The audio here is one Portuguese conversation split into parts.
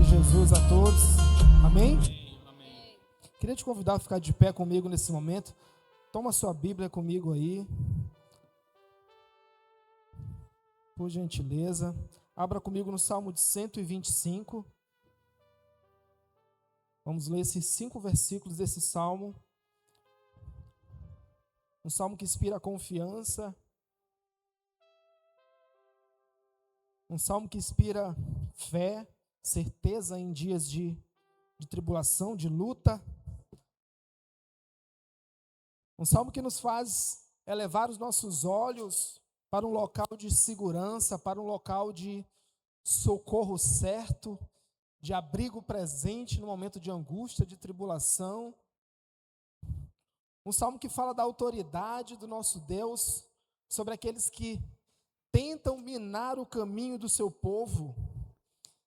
Jesus a todos. Amém? Queria te convidar a ficar de pé comigo nesse momento. Toma sua Bíblia comigo aí. Por gentileza. Abra comigo no Salmo de 125. Vamos ler esses 5 versículos desse Salmo. Um Salmo que inspira confiança. Um Salmo que inspira fé, certeza em dias de tribulação, de luta. Um Salmo que nos faz elevar os nossos olhos para um local de segurança, para um local de socorro certo, de abrigo presente no momento de angústia, de tribulação. Um Salmo que fala da autoridade do nosso Deus sobre aqueles que tentam minar o caminho do seu povo.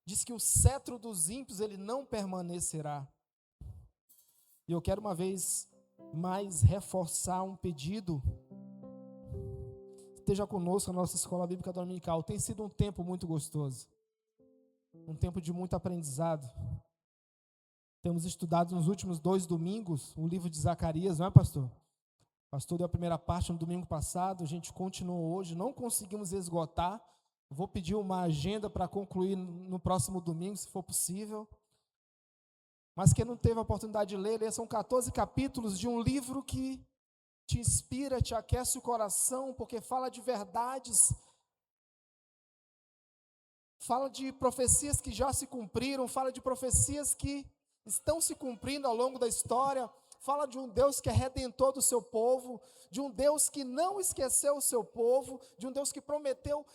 Diz que o cetro dos ímpios ele não permanecerá. E eu quero uma vez mais reforçar um pedido. Esteja conosco na nossa escola bíblica dominical. Tem sido um tempo muito gostoso. Um tempo de muito aprendizado. Temos estudado nos últimos 2 domingos o livro de Zacarias, não é, pastor? O pastor deu a primeira parte no domingo passado, a gente continuou hoje, não conseguimos esgotar. Vou pedir uma agenda para concluir no próximo domingo, se for possível. Mas quem não teve a oportunidade de ler, são 14 capítulos de um livro que te inspira, te aquece o coração, porque fala de verdades, fala de profecias que já se cumpriram, fala de profecias que estão se cumprindo ao longo da história, fala de um Deus que é redentor do seu povo, de um Deus que não esqueceu o seu povo, de um Deus que prometeu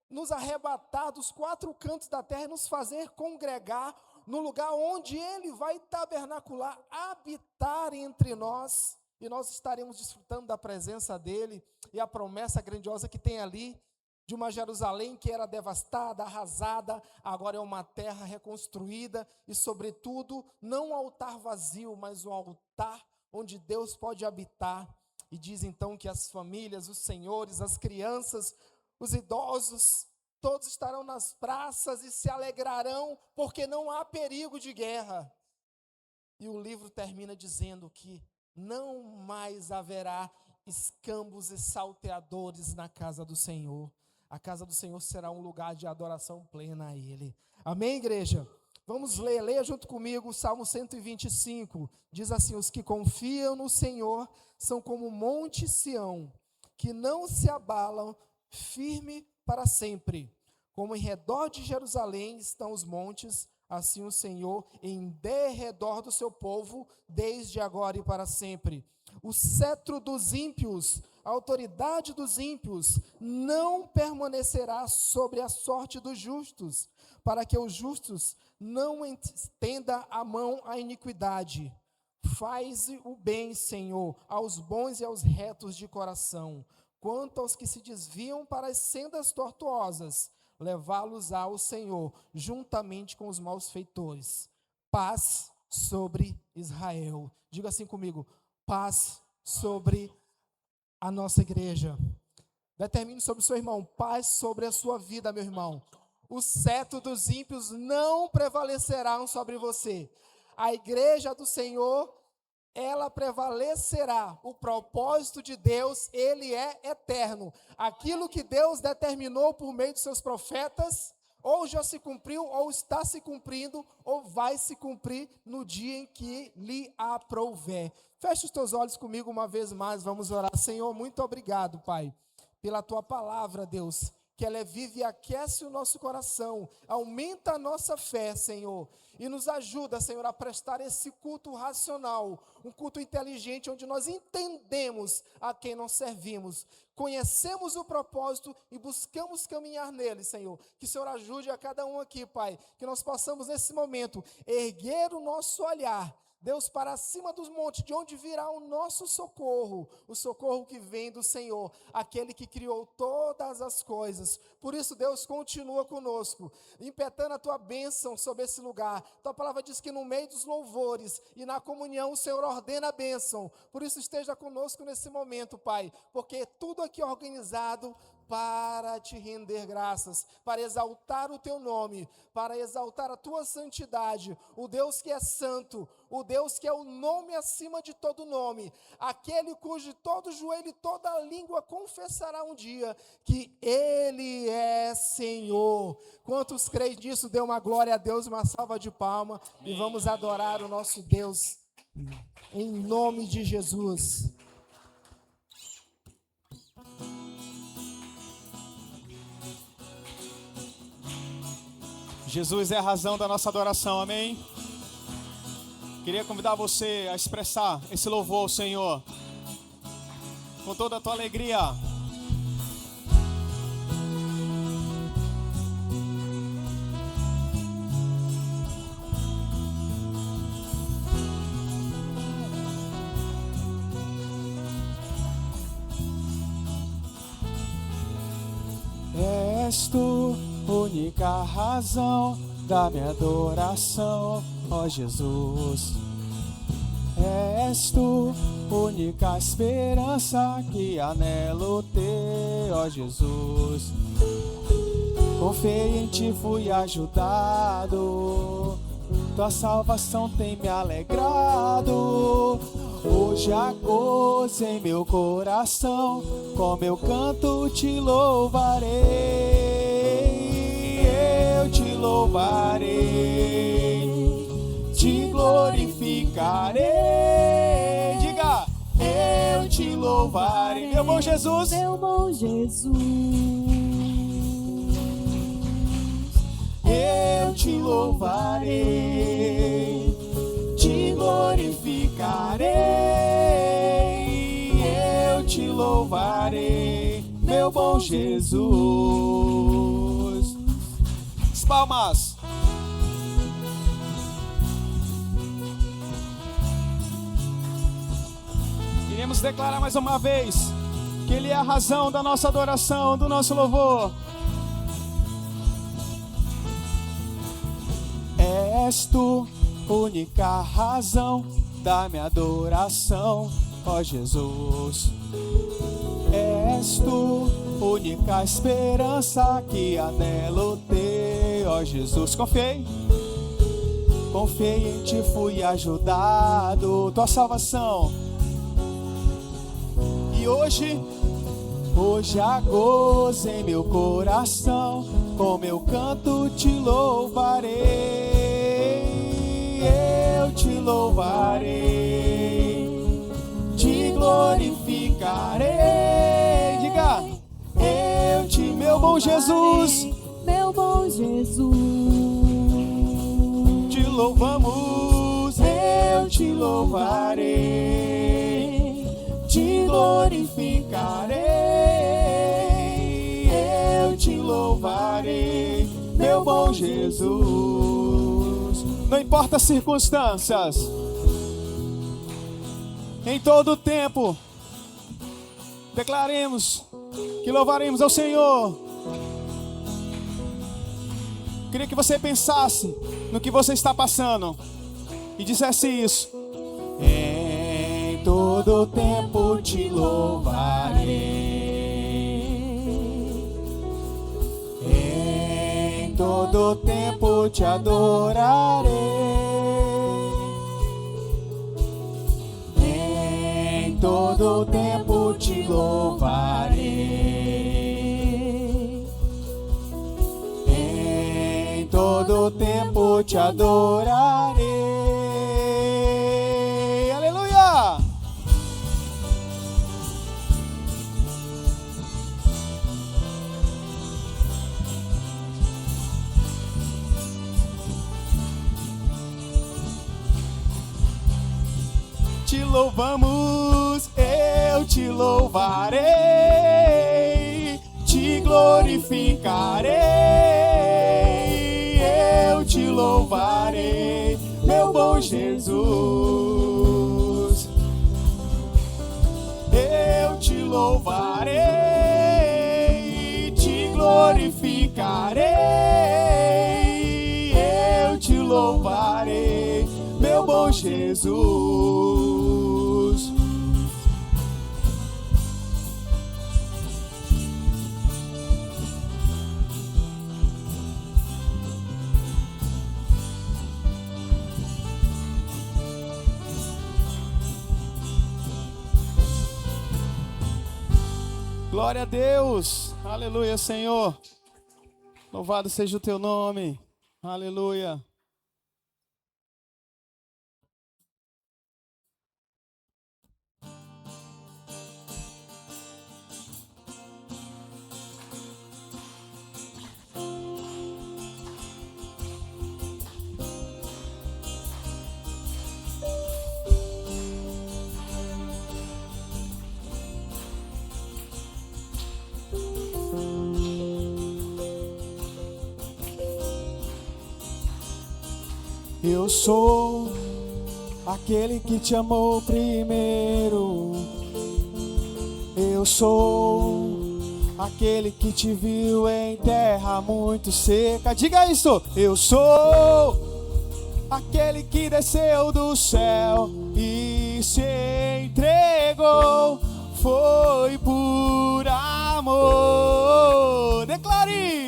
nos arrebatar dos 4 cantos da terra e nos fazer congregar no lugar onde Ele vai tabernacular, habitar entre nós, e nós estaremos desfrutando da presença dEle, e a promessa grandiosa que tem ali, de uma Jerusalém que era devastada, arrasada, agora é uma terra reconstruída, e sobretudo, não um altar vazio, mas um altar onde Deus pode habitar. E diz então que as famílias, os senhores, as crianças, os idosos, todos estarão nas praças e se alegrarão, porque não há perigo de guerra. E o livro termina dizendo que não mais haverá escambos e salteadores na casa do Senhor. A casa do Senhor será um lugar de adoração plena a Ele. Amém, igreja? Vamos ler, leia junto comigo o Salmo 125. Diz assim: os que confiam no Senhor são como o monte Sião, que não se abalam, firme para sempre. Como em redor de Jerusalém estão os montes, assim o Senhor em derredor do seu povo, desde agora e para sempre. O cetro dos ímpios, a autoridade dos ímpios, não permanecerá sobre a sorte dos justos, para que os justos não estenda a mão à iniquidade. Faze o bem, Senhor, aos bons e aos retos de coração. Quanto aos que se desviam para as sendas tortuosas, levá-los ao Senhor, juntamente com os malfeitores. Paz sobre Israel. Diga assim comigo: paz sobre a nossa igreja. Determine sobre o seu irmão: paz sobre a sua vida, meu irmão. O cetro dos ímpios não prevalecerá sobre você. A igreja do Senhor, ela prevalecerá. O propósito de Deus, ele é eterno. Aquilo que Deus determinou por meio de seus profetas, ou já se cumpriu, ou está se cumprindo, ou vai se cumprir no dia em que lhe aprouver. Feche os teus olhos comigo uma vez mais, vamos orar. Senhor, muito obrigado, Pai, pela tua palavra, Deus, que ela é viva e aquece o nosso coração, aumenta a nossa fé, Senhor, e nos ajuda, Senhor, a prestar esse culto racional, um culto inteligente, onde nós entendemos a quem nós servimos, conhecemos o propósito e buscamos caminhar nele, Senhor. Que o Senhor ajude a cada um aqui, Pai, que nós possamos nesse momento erguer o nosso olhar, Deus, para cima dos montes, de onde virá o nosso socorro, o socorro que vem do Senhor, aquele que criou todas as coisas. Por isso, Deus, continua conosco, impetrando a tua bênção sobre esse lugar. Tua palavra diz que no meio dos louvores e na comunhão o Senhor ordena a bênção. Por isso, esteja conosco nesse momento, Pai, porque tudo aqui organizado para te render graças, para exaltar o teu nome, para exaltar a tua santidade, o Deus que é santo, o Deus que é o nome acima de todo nome, aquele cujo todo joelho e toda língua confessará um dia que Ele é Senhor. Quantos creem nisso? Dê uma glória a Deus, uma salva de palmas, e vamos adorar o nosso Deus, em nome de Jesus. Jesus é a razão da nossa adoração, amém? Queria convidar você a expressar esse louvor ao Senhor com toda a tua alegria. És tu, única razão da minha adoração, ó Jesus. És tu, única esperança que anelo ter, ó Jesus. Confiei em ti, fui ajudado, tua salvação tem me alegrado. Hoje há gozo em meu coração, com meu canto te louvarei. Eu te louvarei, te glorificarei. Diga, eu te louvarei. Meu bom Jesus, meu bom Jesus, eu te louvarei, te glorificarei. Eu te louvarei, meu bom Jesus. As palmas. Queremos declarar mais uma vez que Ele é a razão da nossa adoração, do nosso louvor. És tu, única razão da minha adoração, ó Jesus. És tu, única esperança que anelo ter, ó Jesus. Confiei em ti, fui ajudado, tua salvação. E hoje há gozo em meu coração, com meu canto te louvarei. Eu te louvarei, te glorificarei. Diga, meu bom Jesus, meu bom Jesus, te louvamos. Eu te louvarei, te glorificarei. Eu te louvarei, meu bom Jesus. Não importa as circunstâncias, em todo tempo declaremos que louvaremos ao Senhor. Queria que você pensasse no que você está passando e dissesse isso. Em todo tempo te louvarei, em todo tempo te adorarei, em todo tempo te louvarei, em todo tempo te adorarei. Aleluia! Te louvamos, eu te louvarei, te glorificarei, eu te louvarei, meu bom Jesus. Eu te louvarei, te glorificarei, eu te louvarei, meu bom Jesus. Glória a Deus. Aleluia, Senhor. Louvado seja o teu nome. Aleluia. Eu sou aquele que te amou primeiro. Eu sou aquele que te viu em terra muito seca. Diga isso! Eu sou aquele que desceu do céu e se entregou. Foi por amor. Declare!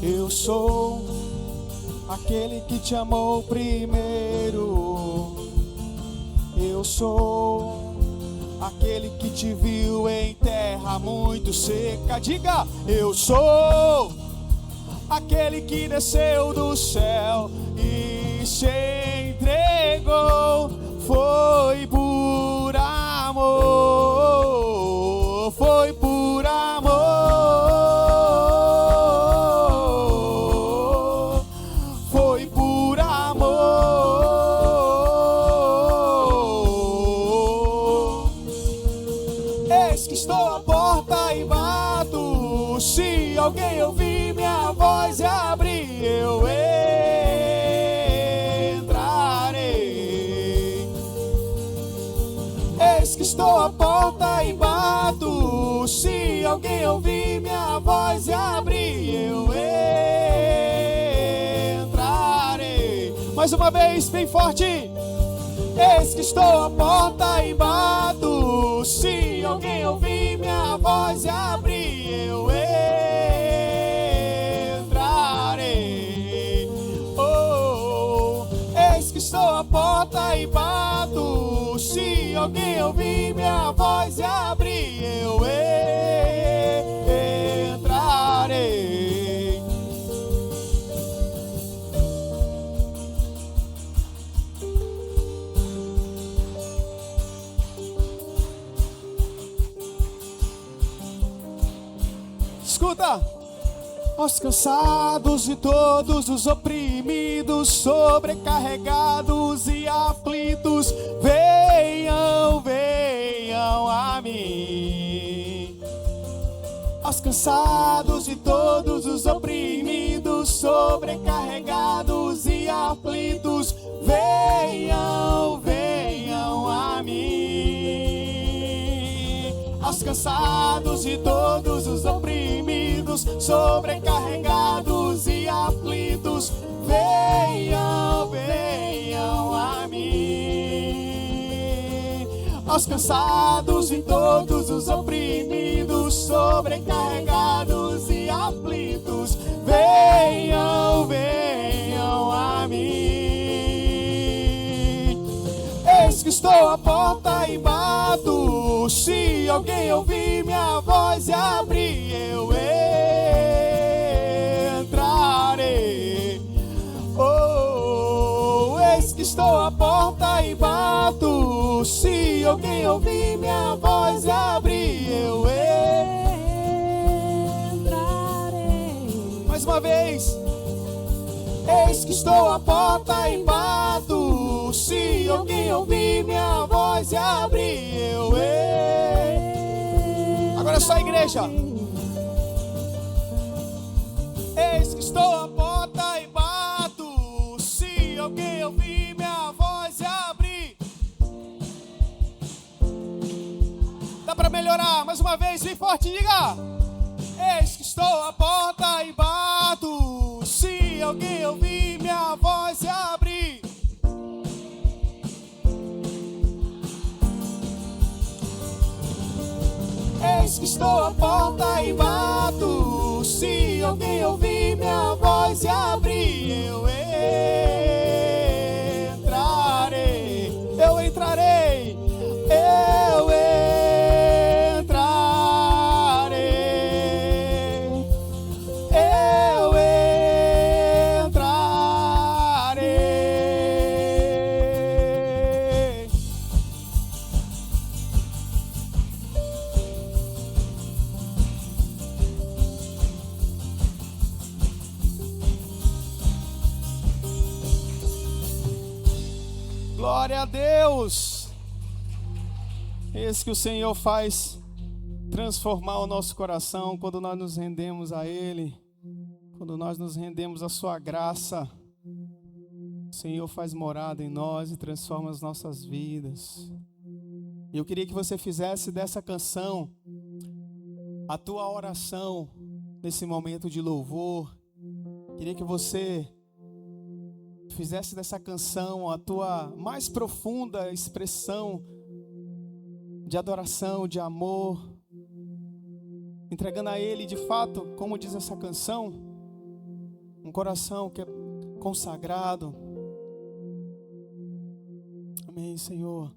Eu sou aquele que te amou primeiro. Eu sou aquele que te viu em terra muito seca. Diga, eu sou aquele que desceu do céu e se entregou. Foi por amor. Foi por amor. Alguém ouvir minha voz e abrir, eu entrarei. Eis que estou à porta e bato. Se alguém ouvir minha voz e abrir, eu entrarei. Mais uma vez, bem forte. Eis que estou à porta e bato. Se alguém ouvir minha voz e abrir, eu entrarei. Oh, eis que estou à porta e bato. Se alguém ouvir minha voz e abrir, eu entrarei. Escuta! Os cansados e todos os oprimidos, sobrecarregados e aflitos, venham, venham a mim. Os cansados e todos os oprimidos, sobrecarregados e aflitos, venham, venham a mim. Os cansados e todos os oprimidos, sobrecarregados e aflitos, venham, venham a mim. Os cansados e todos os oprimidos, sobrecarregados e aflitos, venham, venham a mim. Eis que estou à porta e bato. Se alguém ouvir minha voz e abrir, eu entrarei. Oh, eis que estou à porta e bato. Se alguém ouvir minha voz e abrir, eu entrarei. Mais uma vez. Eis que estou à porta e bato. Se alguém ouvir minha voz e abrir, eu Agora é só a igreja. Eis que estou à porta e bato. Se alguém ouvir minha voz e abrir. Dá pra melhorar? Mais uma vez, bem forte, diga. Eis que estou à porta e bato. Se alguém ouvir minha voz e abrir. Eis que estou à porta e bato. se alguém ouvir minha voz e abrir, eu entrarei, eu entrarei, eu entrarei, eu entrarei. Glória a Deus. Esse que o Senhor faz transformar o nosso coração quando nós nos rendemos a Ele, quando nós nos rendemos à sua graça. O Senhor faz morada em nós e transforma as nossas vidas. E eu queria que você fizesse dessa canção a tua oração nesse momento de louvor. Queria que você fizesse dessa canção a tua mais profunda expressão de adoração, de amor, entregando a Ele de fato, como diz essa canção, um coração que é consagrado. Amém, Senhor.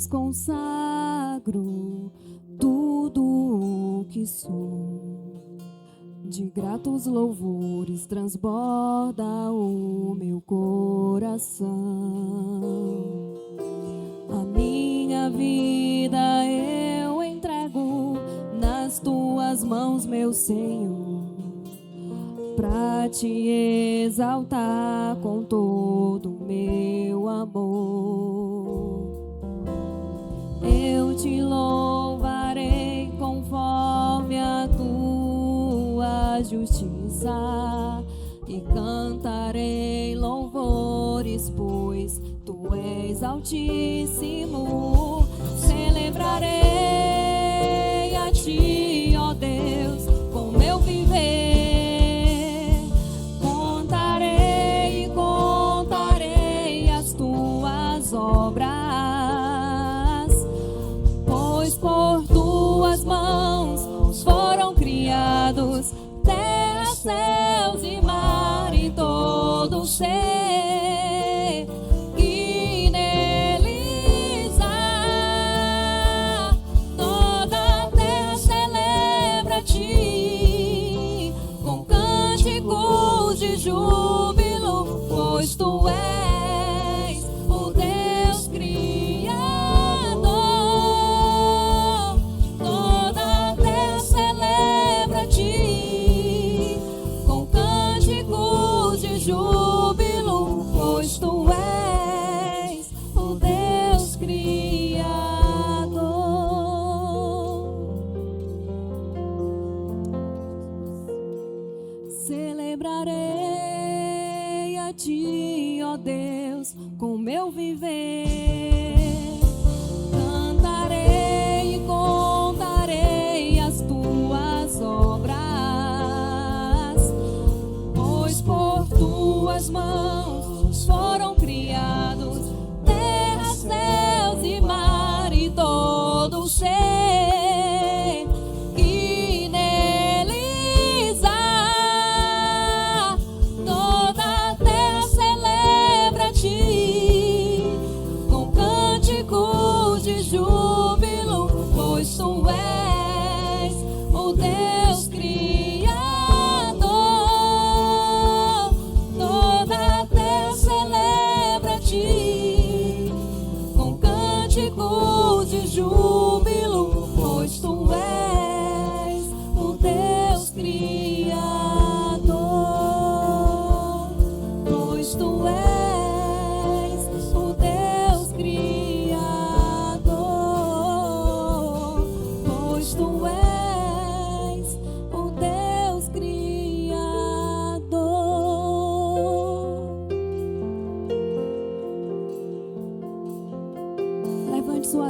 Consagro tudo o que sou, de gratos louvores transborda o meu coração. A minha vida eu entrego nas tuas mãos, meu Senhor, pra te exaltar com todo o meu amor. Eu te louvarei conforme a tua justiça e cantarei louvores, pois tu és altíssimo. Celebrarei a ti, ó Deus, com meu viver. Contarei e contarei as tuas obras, por tuas mãos foram criados terra, céus e mar e todo ser que neles há. Toda a terra celebra-te com cânticos de júbilo, pois tu és o Deus criador. Júbilo, pois tu és o Deus Criador. Celebrarei a ti, ó Deus, com meu viver. Cantarei e contarei as tuas obras, pois por tuas mãos foram criados terra, céus e mar e todo ser que neles há. Toda a terra celebra-te com cânticos de júbilo, pois tu és o Deus Criador. Toda a terra celebra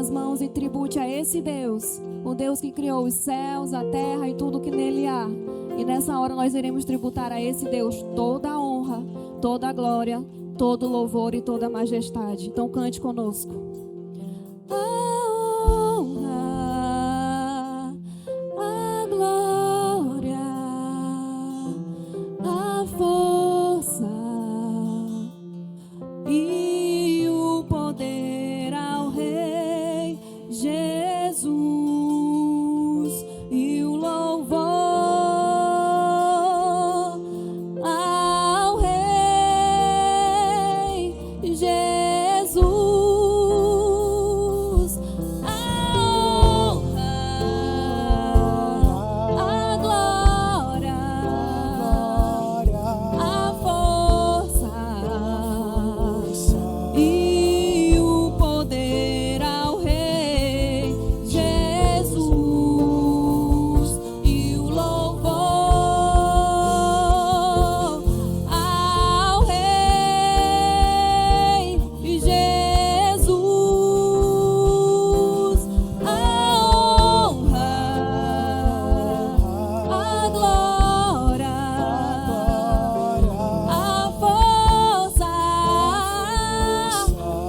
suas mãos e tribute a esse Deus, o Deus que criou os céus, a terra e tudo que nele há. E nessa hora nós iremos tributar a esse Deus toda a honra, toda a glória, todo o louvor e toda a majestade. Então cante conosco. A honra, a glória, a força e o poder ao Rei Jesus e o louvor ao Rei Jesus. A honra, a glória, a força e o poder ao Rei Jesus e o louvor ao Rei Jesus. A honra, a glória, a força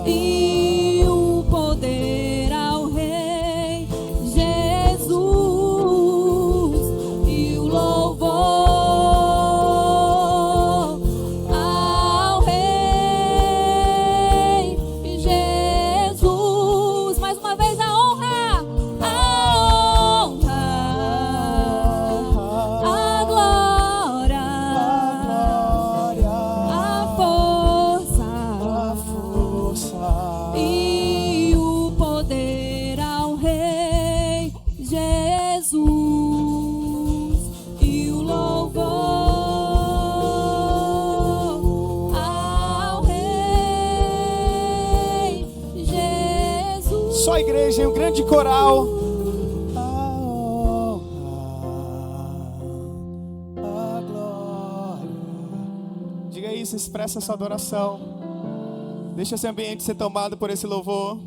e o poder ao Rei Jesus e o louvor ao Rei Jesus. Mais uma vez a honra, a glória, a força e o poder ao Rei Jesus e o louvor ao Rei Jesus. Só a igreja em um grande coral. A glória. Diga isso, expressa essa adoração. Deixa esse ambiente ser tomado por esse louvor.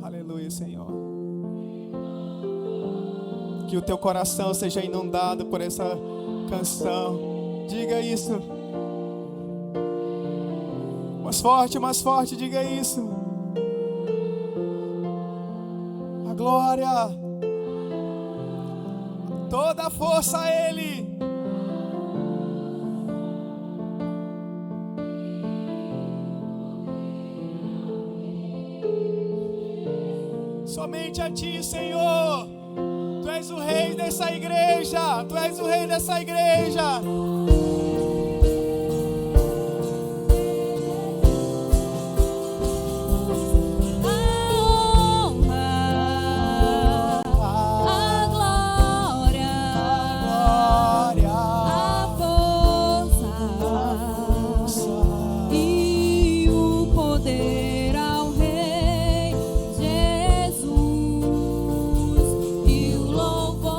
Aleluia, Senhor. Que o teu coração seja inundado por essa canção. Diga isso. Mais forte, diga isso. A glória, toda a força a Ele. Somente a Ti, Senhor. Tu és o Rei dessa igreja. Tu és o Rei dessa igreja. A glória, a força e o poder ao Rei Jesus e o louvor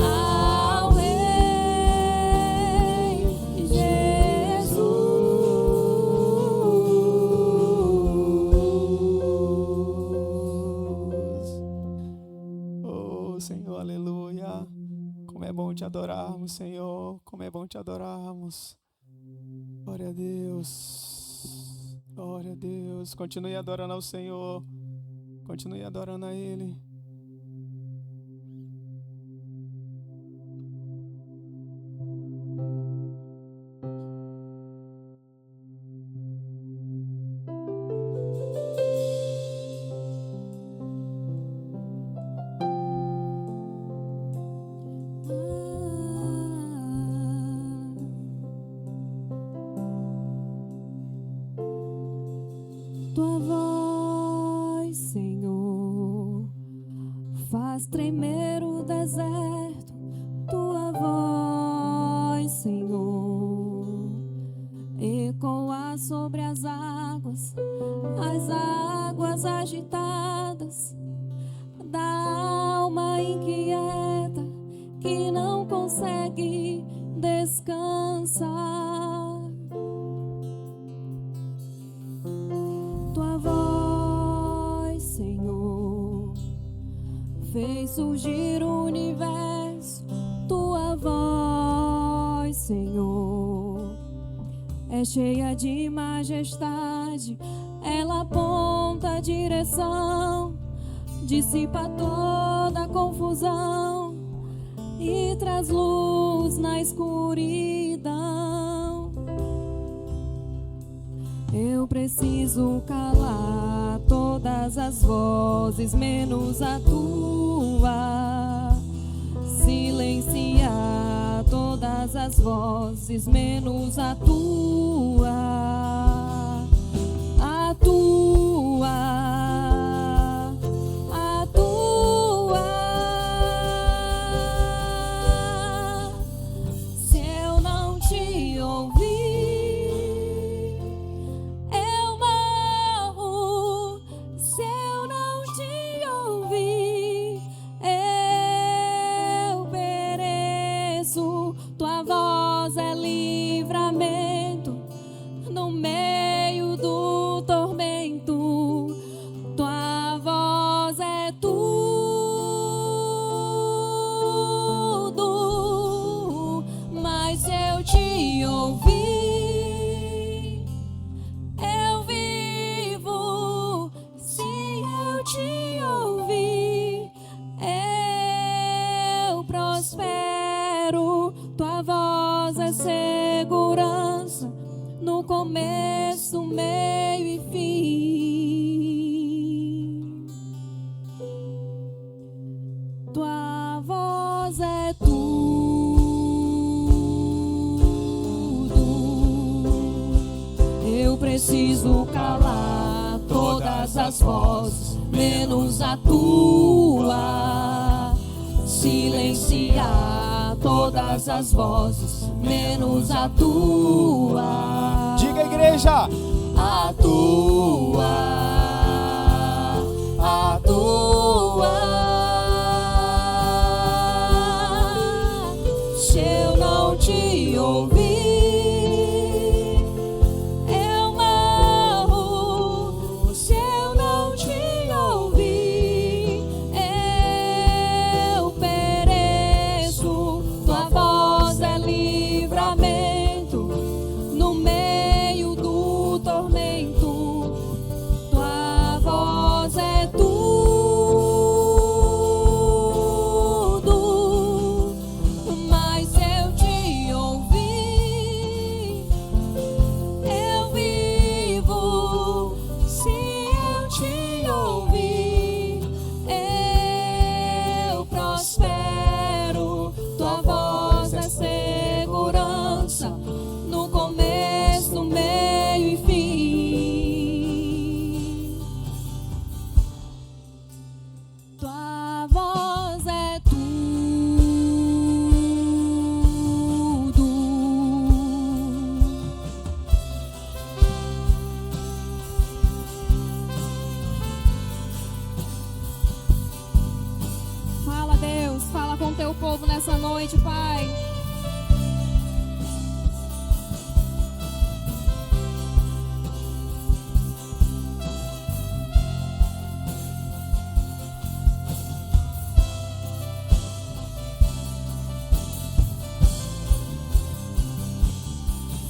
ao Rei Jesus. Oh, Senhor, aleluia. Como é bom te adorarmos, Senhor. Como é bom te adorarmos. Glória a Deus. Glória a Deus. Continue adorando ao Senhor. Continue adorando a Ele. Tua voz, Senhor, faz tremer o deserto. Tua voz, Senhor, ecoa sobre as águas agitadas da alma inquieta que não consegue descansar. Tua voz, Senhor, fez surgir o universo. Tua voz, Senhor, é cheia de majestade. Ela aponta a direção, dissipa toda a confusão e traz luz na escuridão. Eu preciso calar todas as vozes, menos a tua. Silenciar todas as vozes, menos a tua. A tua. A tua. Se eu não te ouvir, eu morro. Se eu não te ouvir, eu pereço. Tua voz é livramento no meio do tormento. Tua voz é tudo. Mas se eu te ouvir, eu vivo. Se eu te ouvir, eu prospero. Tua voz é segurança no começo, meio e fim. Tua voz é tudo. Eu preciso calar todas as vozes, menos a tua. Silenciar todas as vozes, menos a tua. Diga, igreja. A tua. A tua. Se eu não te ouvir, eu morro. Se eu não te ouvir, eu pereço. Tua voz é livramento no meio do tormento. Tua voz é tudo. Mas se eu te ouvir, eu vivo. Se eu te ouvir, eu prospero. Tua voz é segurança no começo, meio e fim. Tua voz é tudo. Fala, Deus, fala com teu povo nessa noite, Pai.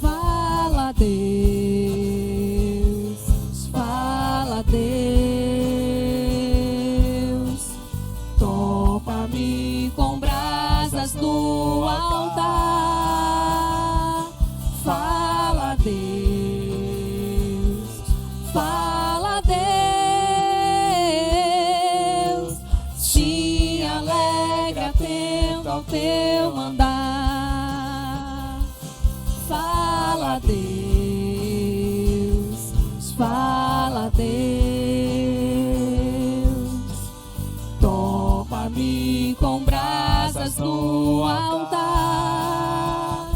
Fala, Deus, fala, Deus, toca-me com brasas do altar. Fala, Deus, fala, Deus, se alegra atento ao teu mandar. Fala, Deus, fala, Deus, toca-me com brasas no altar.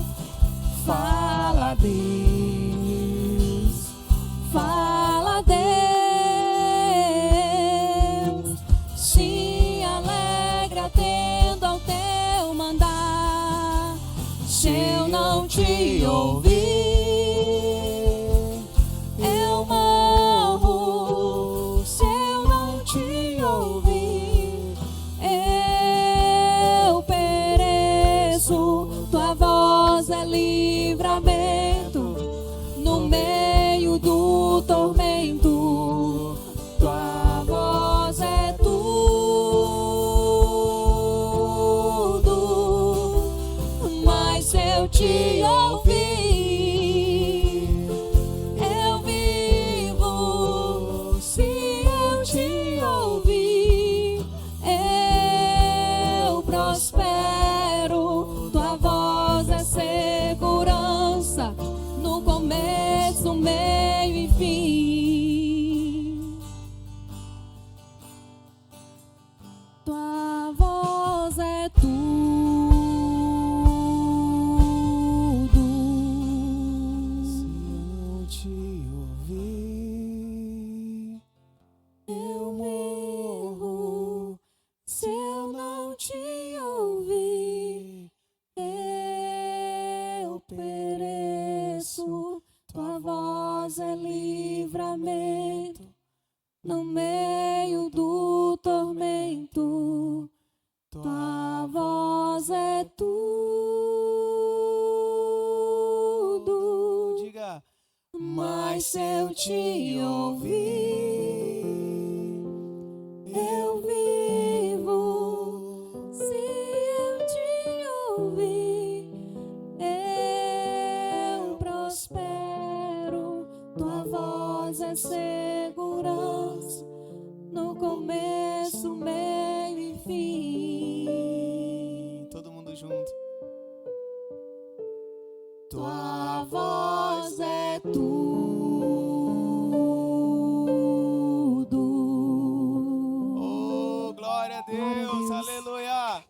Fala, Deus, fala, Deus, se alegra atendo ao teu mandar. ouvir. Eu pereço, tua voz é livramento no meio do tormento. Tua voz é tudo, mas se eu te ouvir, eu vivo. Se eu te ouvir, eu prospero. Tua voz é segurança no começo, meio e fim. Tua voz é tudo. Se eu te ouvir, Eu morro se eu não te ouvir. Eu pereço. Tua voz é livramento no meio do tormento. Tua voz é tudo, diga, mas se eu te ouvir, eu vivo. Se eu te ouvir, eu prospero. Tua voz é segurança no começo, meio e fim. todo mundo junto. Tua voz é tudo. Oh, glória a Deus, aleluia.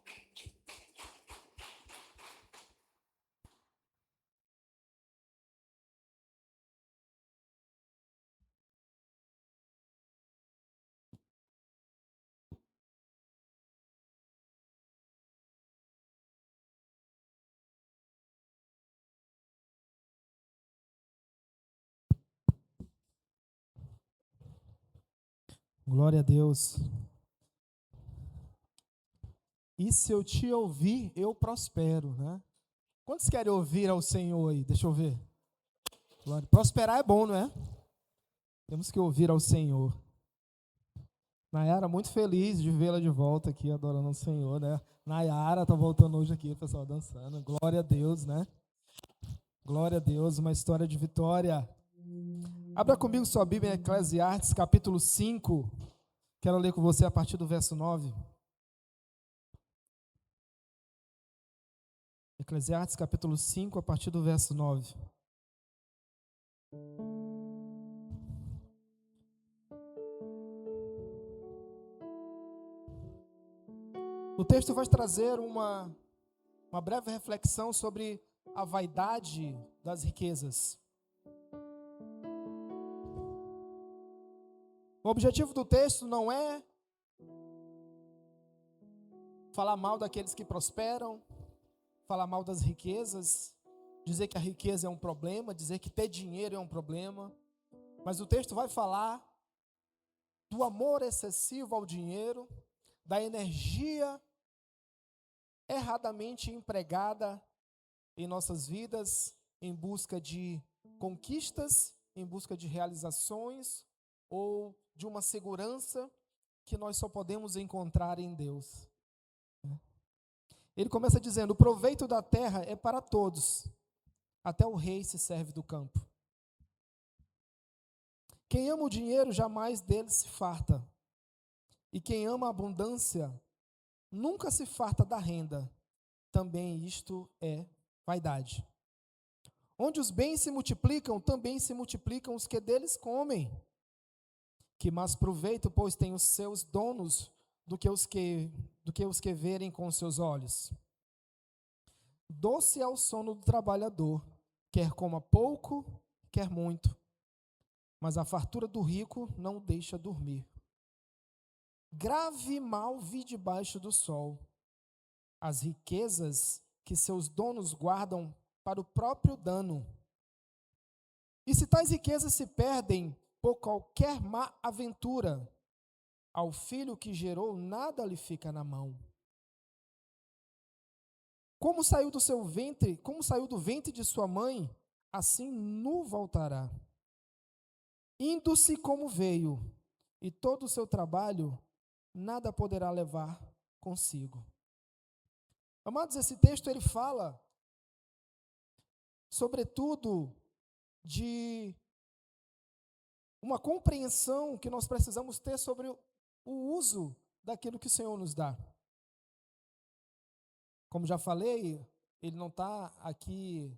Glória a Deus. E se eu te ouvir, eu prospero, né? Quantos querem ouvir ao Senhor aí? Deixa eu ver. Glória. Prosperar é bom, não é? Temos que ouvir ao Senhor. Nayara, muito feliz de vê-la de volta aqui, adorando o Senhor, né? Nayara tá voltando hoje aqui, o pessoal dançando. Glória a Deus, né? Glória a Deus, uma história de vitória. Abra comigo sua Bíblia em Eclesiastes, capítulo 5. Quero ler com você a partir do verso 9. Eclesiastes, capítulo 5, a partir do verso 9. O texto vai trazer uma breve reflexão sobre a vaidade das riquezas. O objetivo do texto não é falar mal daqueles que prosperam, falar mal das riquezas, dizer que a riqueza é um problema, dizer que ter dinheiro é um problema, mas o texto vai falar do amor excessivo ao dinheiro, da energia erradamente empregada em nossas vidas, em busca de conquistas, em busca de realizações ou de uma segurança que nós só podemos encontrar em Deus. Ele começa dizendo: o proveito da terra é para todos, até o rei se serve do campo. Quem ama o dinheiro jamais dele se farta, e quem ama a abundância nunca se farta da renda. Também isto é vaidade. Onde os bens se multiplicam, também se multiplicam os que deles comem. Que mais proveito, pois, tem os seus donos do que os que verem com os seus olhos. Doce é o sono do trabalhador, quer coma pouco, quer muito, mas a fartura do rico não o deixa dormir. Grave mal vi debaixo do sol as riquezas que seus donos guardam para o próprio dano. E se tais riquezas se perdem por qualquer má aventura, ao filho que gerou, nada lhe fica na mão. Como saiu do ventre de sua mãe, assim nu voltará. Indo-se como veio, e todo o seu trabalho nada poderá levar consigo. Amados, esse texto ele fala, sobretudo, de uma compreensão que nós precisamos ter sobre o uso daquilo que o Senhor nos dá. Como já falei, ele não está aqui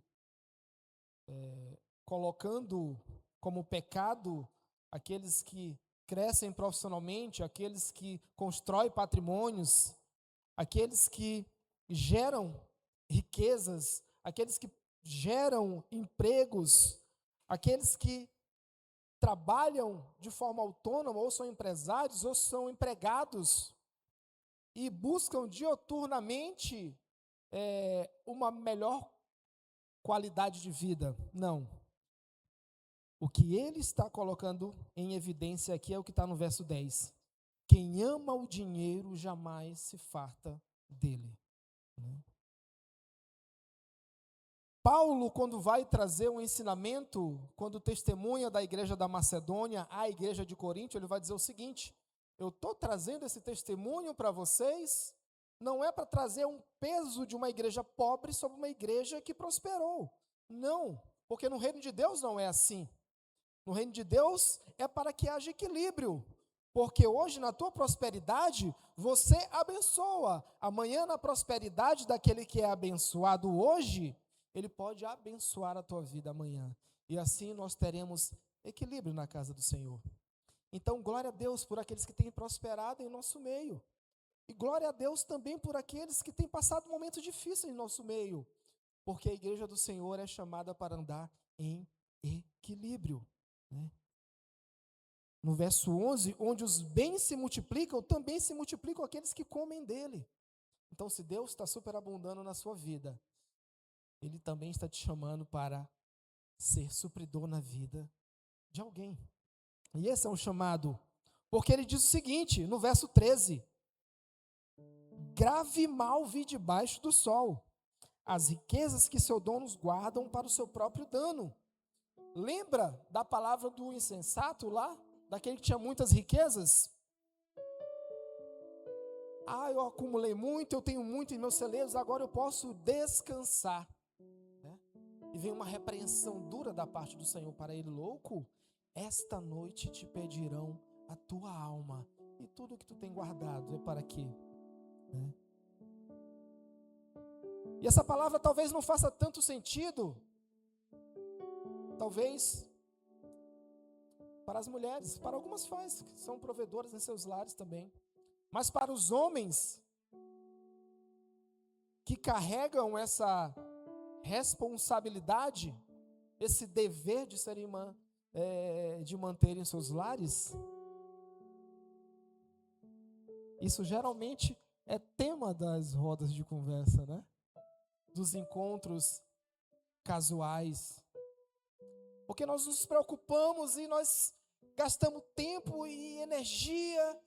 colocando como pecado aqueles que crescem profissionalmente, aqueles que constroem patrimônios, aqueles que geram riquezas, aqueles que geram empregos, aqueles que trabalham de forma autônoma, ou são empresários, ou são empregados, e buscam diuturnamente uma melhor qualidade de vida. Não. O que ele está colocando em evidência aqui é o que está no verso 10. Quem ama o dinheiro jamais se farta dele. Paulo, quando vai trazer um ensinamento, quando testemunha da igreja da Macedônia à igreja de Corinto, ele vai dizer o seguinte: eu estou trazendo esse testemunho para vocês, não é para trazer um peso de uma igreja pobre sobre uma igreja que prosperou. Não, porque no reino de Deus não é assim. No reino de Deus é para que haja equilíbrio. Porque hoje, na tua prosperidade, você abençoa. Amanhã, na prosperidade daquele que é abençoado hoje, ele pode abençoar a tua vida amanhã. E assim nós teremos equilíbrio na casa do Senhor. Então, glória a Deus por aqueles que têm prosperado em nosso meio. E glória a Deus também por aqueles que têm passado momentos difíceis em nosso meio. Porque a igreja do Senhor é chamada para andar em equilíbrio. No verso 11, onde os bens se multiplicam, também se multiplicam aqueles que comem dele. Então, se Deus está superabundando na sua vida, Ele também está te chamando para ser supridor na vida de alguém. E esse é um chamado, porque ele diz o seguinte, no verso 13: grave mal vi debaixo do sol, as riquezas que seus donos guardam para o seu próprio dano. Lembra da palavra do insensato lá? Daquele que tinha muitas riquezas? Eu acumulei muito, eu tenho muito em meus celeiros, agora eu posso descansar. E vem uma repreensão dura da parte do Senhor para ele: louco, esta noite te pedirão a tua alma, e tudo que tu tem guardado é para quê? E essa palavra talvez não faça tanto sentido, talvez para as mulheres, para algumas faz, que são provedoras em seus lares também, mas para os homens que carregam essa responsabilidade, esse dever de serem de manterem seus lares, isso geralmente é tema das rodas de conversa, né? Dos encontros casuais, porque nós nos preocupamos e nós gastamos tempo e energia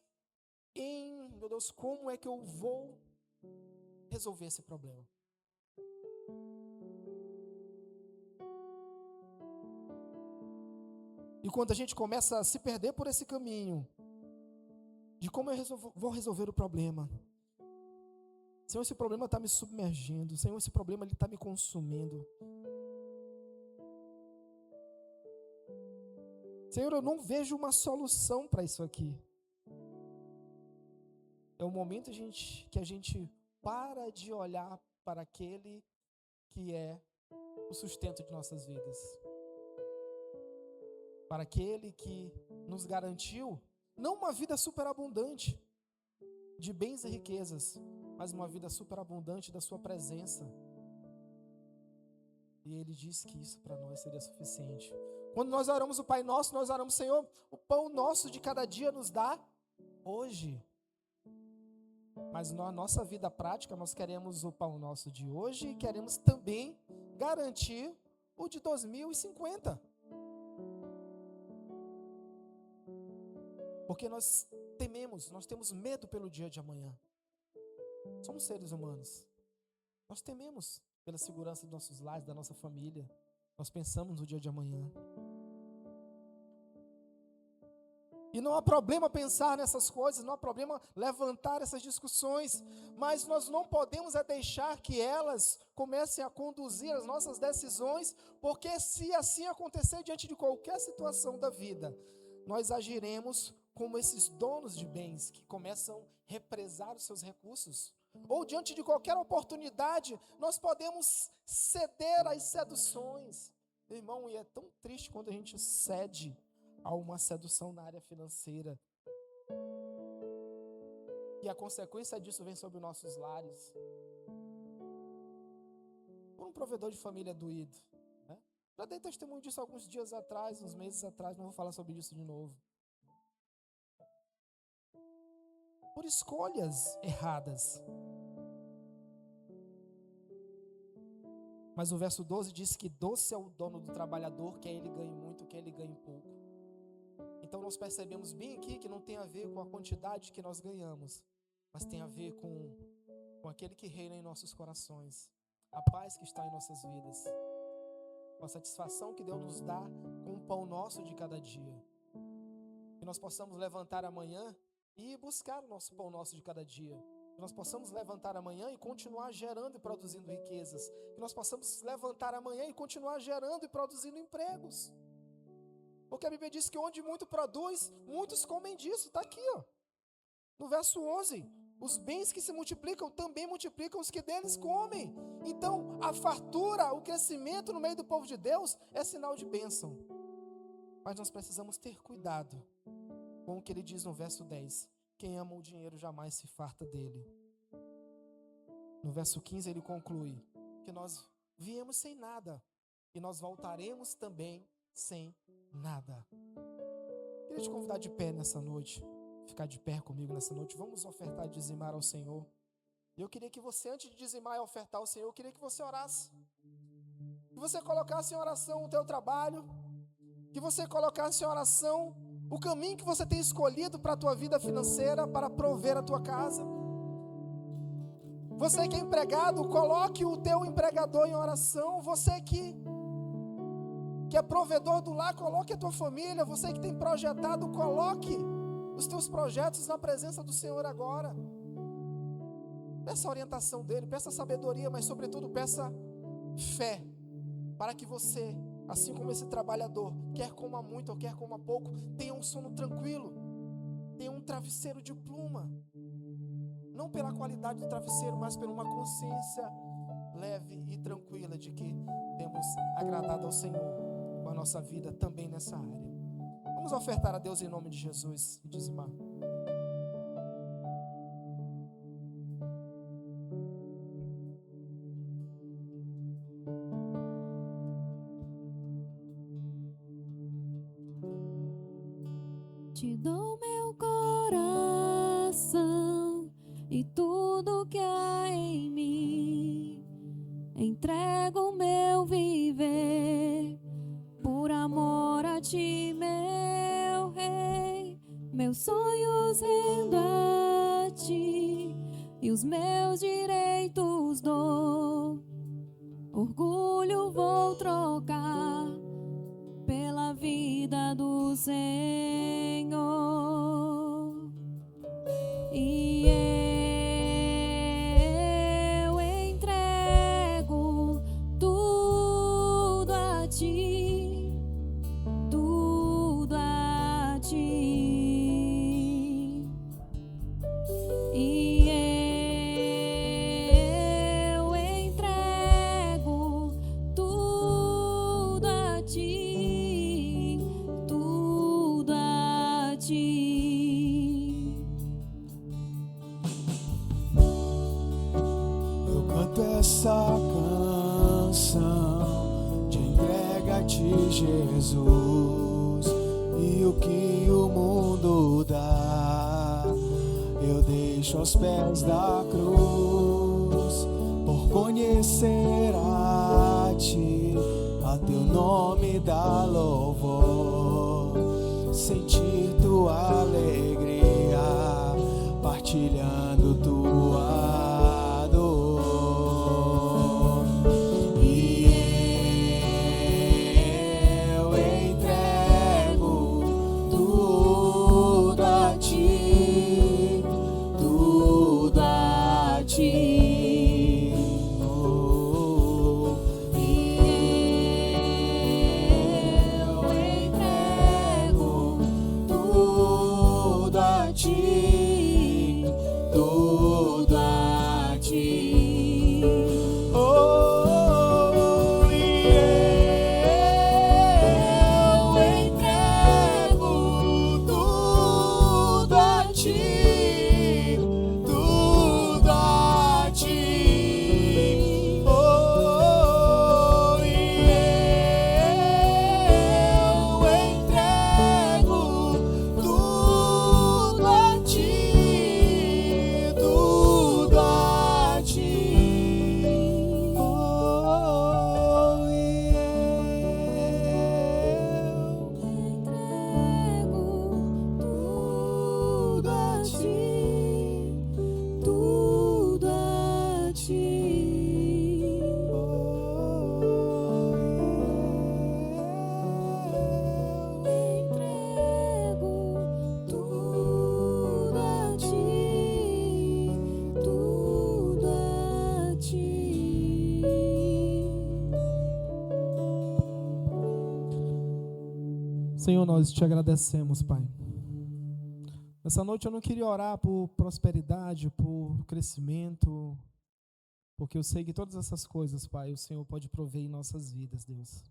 em, meu Deus, como é que eu vou resolver esse problema? E quando a gente começa a se perder por esse caminho, de como eu vou resolver o problema. Senhor, esse problema está me submergindo. Senhor, esse problema está me consumindo. Senhor, eu não vejo uma solução para isso aqui. É o momento que a gente para de olhar para aquele que é o sustento de nossas vidas. Para aquele que nos garantiu, não uma vida superabundante de bens e riquezas, mas uma vida superabundante da sua presença. E Ele disse que isso para nós seria suficiente. Quando nós oramos o Pai Nosso, nós oramos: Senhor, o pão nosso de cada dia nos dá hoje. Mas na nossa vida prática, nós queremos o pão nosso de hoje e queremos também garantir o de 2050. Porque nós tememos, nós temos medo pelo dia de amanhã. Somos seres humanos. Nós tememos pela segurança dos nossos lares, da nossa família. Nós pensamos no dia de amanhã. E não há problema pensar nessas coisas, não há problema levantar essas discussões, mas nós não podemos deixar que elas comecem a conduzir as nossas decisões, porque se assim acontecer diante de qualquer situação da vida, nós agiremos como esses donos de bens que começam a represar os seus recursos. Ou diante de qualquer oportunidade, nós podemos ceder às seduções. Irmão, e é tão triste quando a gente cede a uma sedução na área financeira. E a consequência disso vem sobre nossos lares. Por um provedor de família doído, né? Já dei testemunho disso alguns dias atrás, uns meses atrás, não vou falar sobre isso de novo. Por escolhas erradas. Mas o verso 12 diz que doce é o dono do trabalhador, quer ele ganhe muito, quer ele ganhe pouco. Então nós percebemos bem aqui que não tem a ver com a quantidade que nós ganhamos, mas tem a ver com aquele que reina em nossos corações, a paz que está em nossas vidas, com a satisfação que Deus nos dá com o pão nosso de cada dia. Que nós possamos levantar amanhã e buscar o nosso pão nosso de cada dia. Que nós possamos levantar amanhã e continuar gerando e produzindo riquezas. Que nós possamos levantar amanhã e continuar gerando e produzindo empregos. Porque a Bíblia diz que onde muito produz, muitos comem disso. Está aqui, ó. No verso 11. Os bens que se multiplicam também multiplicam os que deles comem. Então, a fartura, o crescimento no meio do povo de Deus é sinal de bênção. Mas nós precisamos ter cuidado com o que ele diz no verso 10. Quem ama o dinheiro jamais se farta dele. No verso 15 ele conclui que nós viemos sem nada e nós voltaremos também sem nada. Queria te convidar de pé nessa noite, ficar de pé comigo nessa noite. Vamos ofertar e dizimar ao Senhor. E eu queria que você, antes de dizimar e ofertar ao Senhor, eu queria que você orasse. Que você colocasse em oração o teu trabalho, que você colocasse em oração o caminho que você tem escolhido para a tua vida financeira, para prover a tua casa. Você que é empregado, coloque o teu empregador em oração. Você que é provedor do lar, coloque a tua família. Você que tem projetado, coloque os teus projetos na presença do Senhor agora. Peça a orientação dele, peça sabedoria, mas sobretudo peça fé, para que você, assim como esse trabalhador, quer coma muito ou quer coma pouco, tenha um sono tranquilo, tenha um travesseiro de pluma, não pela qualidade do travesseiro, mas por uma consciência leve e tranquila de que temos agradado ao Senhor com a nossa vida também nessa área. Vamos ofertar a Deus em nome de Jesus e dizimar. Te dou meu coração e tudo que há em mim. Entrego o meu viver por amor a ti, meu Rei. Meus sonhos rendo a ti e os meus direitos dou. Orgulho vou trocar pela vida do Senhor. E eu entrego tudo a ti, tudo a ti. E eu entrego tudo a ti, tudo a ti. Eu canto essa canção de entrega a ti, Jesus, e o que o mundo dá eu deixo aos pés da cruz, por conhecer a ti, a teu nome dá louvor, sentir tua alegria compartilhando tua dor, e eu entrego tudo a ti, tudo a ti. Oh, e eu entrego tudo a ti, tudo a ti. Oh, e eu entrego tudo a ti, tudo a ti. Oh, e eu entrego tudo a ti, tudo a ti. Oh, e Tudo a ti, tudo a ti. Entrego tudo a ti, tudo a ti. Senhor, nós te agradecemos, Pai. Nessa noite eu não queria orar por prosperidade, por crescimento, porque eu sei que todas essas coisas, Pai, o Senhor pode prover em nossas vidas, Deus.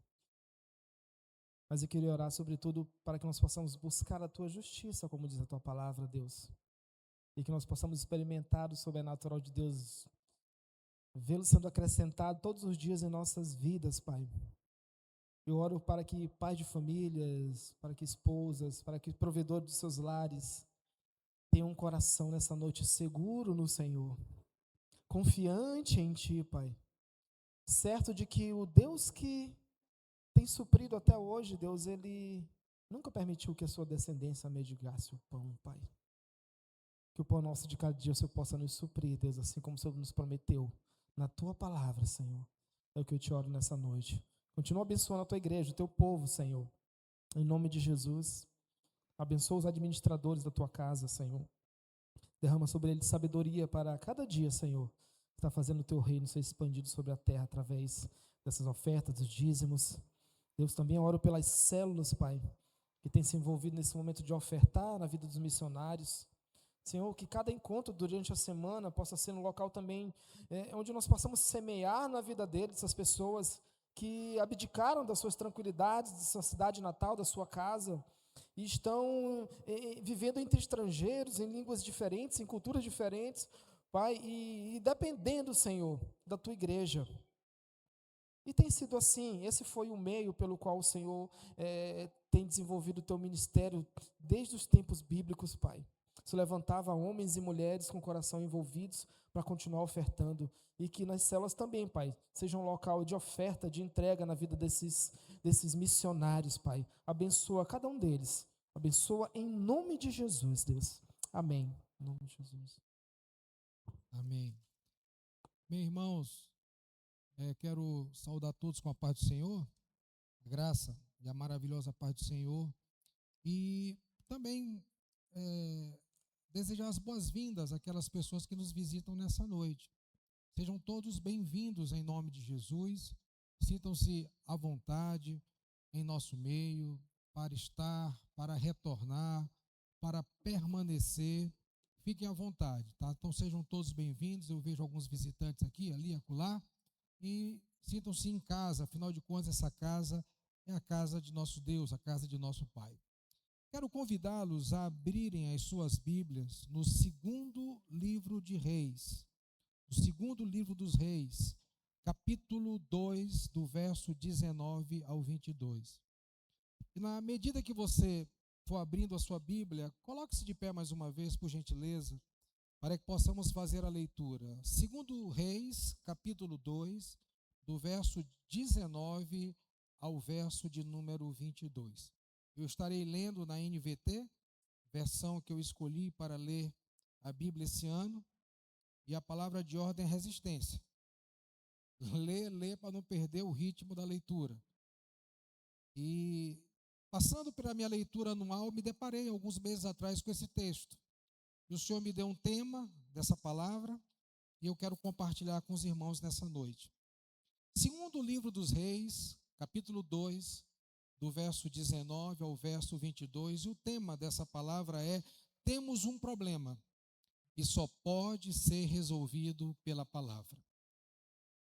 Mas eu queria orar, sobretudo, para que nós possamos buscar a Tua justiça, como diz a Tua palavra, Deus. E que nós possamos experimentar o sobrenatural de Deus, vê-lo sendo acrescentado todos os dias em nossas vidas, Pai. Eu oro para que pais de famílias, para que esposas, para que provedores dos seus lares tenham um coração nessa noite seguro no Senhor, confiante em Ti, Pai, certo de que o Deus que tem suprido até hoje, Deus, Ele nunca permitiu que a sua descendência mendigasse o pão, Pai. Que o pão nosso de cada dia o Senhor possa nos suprir, Deus, assim como o Senhor nos prometeu na Tua palavra, Senhor. É o que eu te oro nessa noite. Continua abençoando a Tua igreja, o Teu povo, Senhor. Em nome de Jesus. Abençoa os administradores da Tua casa, Senhor. Derrama sobre eles sabedoria para cada dia, Senhor. Está fazendo o Teu reino ser expandido sobre a terra através dessas ofertas, dos dízimos. Deus, também oro pelas células, Pai, que tem se envolvido nesse momento de ofertar na vida dos missionários. Senhor, que cada encontro durante a semana possa ser um local também onde nós possamos semear na vida deles, essas pessoas que abdicaram das suas tranquilidades, de sua cidade natal, da sua casa, e estão vivendo entre estrangeiros, em línguas diferentes, em culturas diferentes, Pai, e dependendo, Senhor, da Tua igreja. E tem sido assim, esse foi o meio pelo qual o Senhor tem desenvolvido o Teu ministério desde os tempos bíblicos, Pai. Se levantava homens e mulheres com o coração envolvidos para continuar ofertando, e que nas células também, Pai, seja um local de oferta, de entrega na vida desses missionários, Pai. Abençoa cada um deles, abençoa em nome de Jesus, Deus. Amém. Em nome de Jesus. Amém. Bem, irmãos, quero saudar todos com a paz do Senhor, a graça e a maravilhosa paz do Senhor, e também desejar as boas-vindas àquelas pessoas que nos visitam nessa noite. Sejam todos bem-vindos em nome de Jesus, sintam-se à vontade em nosso meio, para estar, para retornar, para permanecer. Fiquem à vontade, tá? Então sejam todos bem-vindos. Eu vejo alguns visitantes aqui, ali, acolá, e sintam-se em casa. Afinal de contas, essa casa é a casa de nosso Deus, a casa de nosso Pai. Quero convidá-los a abrirem as suas Bíblias no segundo livro de Reis, no segundo livro dos Reis, capítulo 2, do verso 19 ao 22. E na medida que você for abrindo a sua Bíblia, coloque-se de pé mais uma vez, por gentileza, para que possamos fazer a leitura. Segundo Reis, capítulo 2, do verso 19 ao verso de número 22. Eu estarei lendo na NVT, versão que eu escolhi para ler a Bíblia esse ano, e a palavra de ordem é resistência. Lê para não perder o ritmo da leitura. E passando pela minha leitura anual, me deparei alguns meses atrás com esse texto. E o Senhor me deu um tema dessa palavra, e eu quero compartilhar com os irmãos nessa noite. Segundo o livro dos Reis, capítulo 2, do verso 19 ao verso 22, e o tema dessa palavra é: temos um problema, e só pode ser resolvido pela palavra.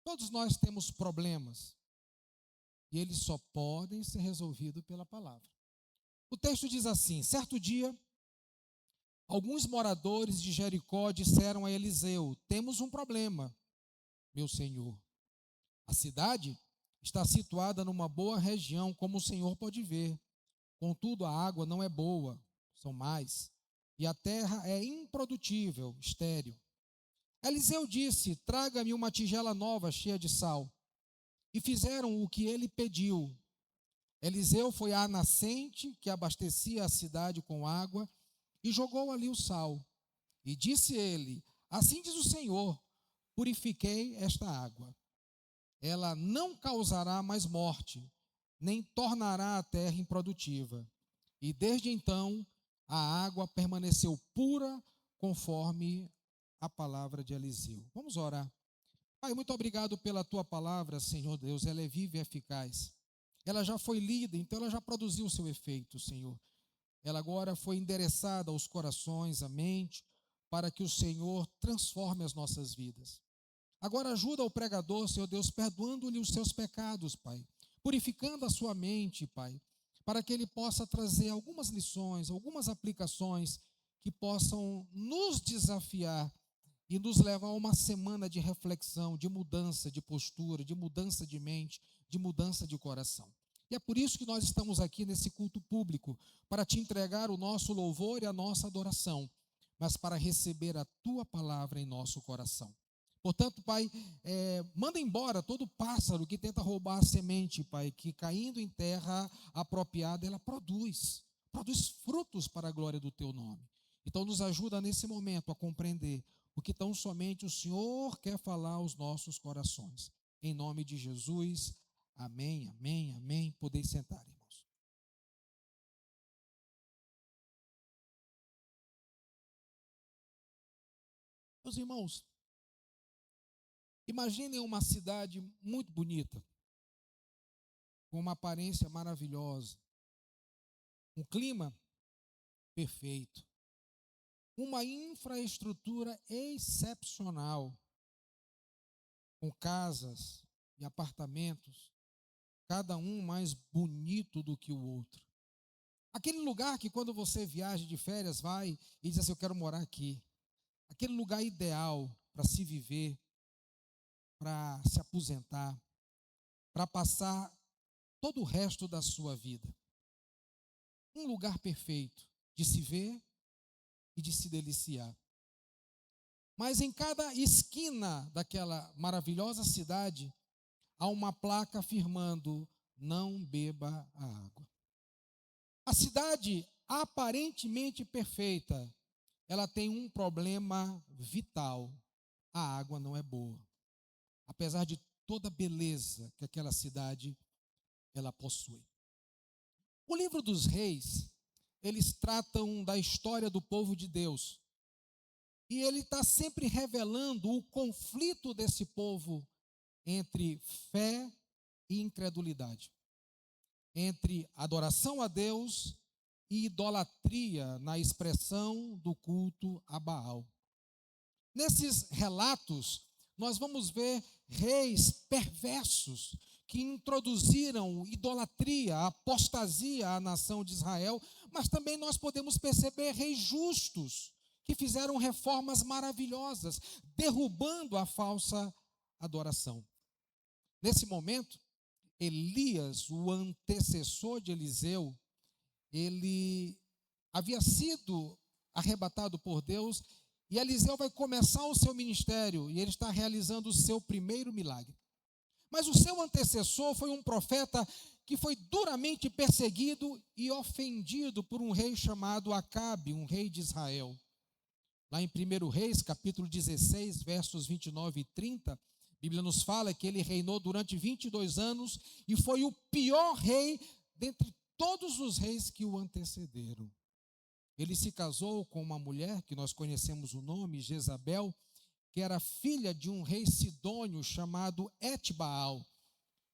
Todos nós temos problemas, e eles só podem ser resolvidos pela palavra. O texto diz assim: certo dia, alguns moradores de Jericó disseram a Eliseu: temos um problema, meu senhor. A cidade está situada numa boa região, como o senhor pode ver. Contudo, a água não é boa, são mais, e a terra é improdutível, estéril. Eliseu disse: traga-me uma tigela nova cheia de sal. E fizeram o que ele pediu. Eliseu foi à nascente que abastecia a cidade com água e jogou ali o sal. E disse ele: assim diz o Senhor, purifiquei esta água. Ela não causará mais morte, nem tornará a terra improdutiva. E desde então a água permaneceu pura, conforme a palavra de Eliseu. Vamos orar. Pai, muito obrigado pela tua palavra, Senhor Deus. Ela é viva e eficaz. Ela já foi lida, então ela já produziu o seu efeito, Senhor. Ela agora foi endereçada aos corações, à mente, para que o Senhor transforme as nossas vidas. Agora ajuda o pregador, Senhor Deus, perdoando-lhe os seus pecados, Pai, purificando a sua mente, Pai, para que ele possa trazer algumas lições, algumas aplicações que possam nos desafiar e nos levar a uma semana de reflexão, de mudança de postura, de mudança de mente, de mudança de coração. E é por isso que nós estamos aqui nesse culto público, para te entregar o nosso louvor e a nossa adoração, mas para receber a tua palavra em nosso coração. Portanto, Pai, manda embora todo pássaro que tenta roubar a semente, Pai, que caindo em terra apropriada, ela produz frutos para a glória do teu nome. Então nos ajuda nesse momento a compreender o que tão somente o Senhor quer falar aos nossos corações. Em nome de Jesus, amém, amém, amém. Podeis sentar, irmãos. Meus irmãos, imaginem uma cidade muito bonita, com uma aparência maravilhosa, um clima perfeito, uma infraestrutura excepcional, com casas e apartamentos, cada um mais bonito do que o outro. Aquele lugar que quando você viaja de férias, vai e diz assim: eu quero morar aqui. Aquele lugar ideal para se viver, para se aposentar, para passar todo o resto da sua vida. Um lugar perfeito de se ver e de se deliciar. Mas em cada esquina daquela maravilhosa cidade, há uma placa afirmando: não beba a água. A cidade aparentemente perfeita, ela tem um problema vital: a água não é boa. Apesar de toda a beleza que aquela cidade ela possui. O livro dos Reis, eles tratam da história do povo de Deus. E ele está sempre revelando o conflito desse povo entre fé e incredulidade, entre adoração a Deus e idolatria na expressão do culto a Baal. Nesses relatos, nós vamos ver reis perversos que introduziram idolatria, apostasia à nação de Israel, mas também nós podemos perceber reis justos que fizeram reformas maravilhosas, derrubando a falsa adoração. Nesse momento, Elias, o antecessor de Eliseu, ele havia sido arrebatado por Deus, e Eliseu vai começar o seu ministério, e ele está realizando o seu primeiro milagre. Mas o seu antecessor foi um profeta que foi duramente perseguido e ofendido por um rei chamado Acabe, um rei de Israel. Lá em 1 Reis, capítulo 16, versos 29 e 30, a Bíblia nos fala que ele reinou durante 22 anos e foi o pior rei dentre todos os reis que o antecederam. Ele se casou com uma mulher, que nós conhecemos o nome, Jezabel, que era filha de um rei sidônio chamado Etbaal.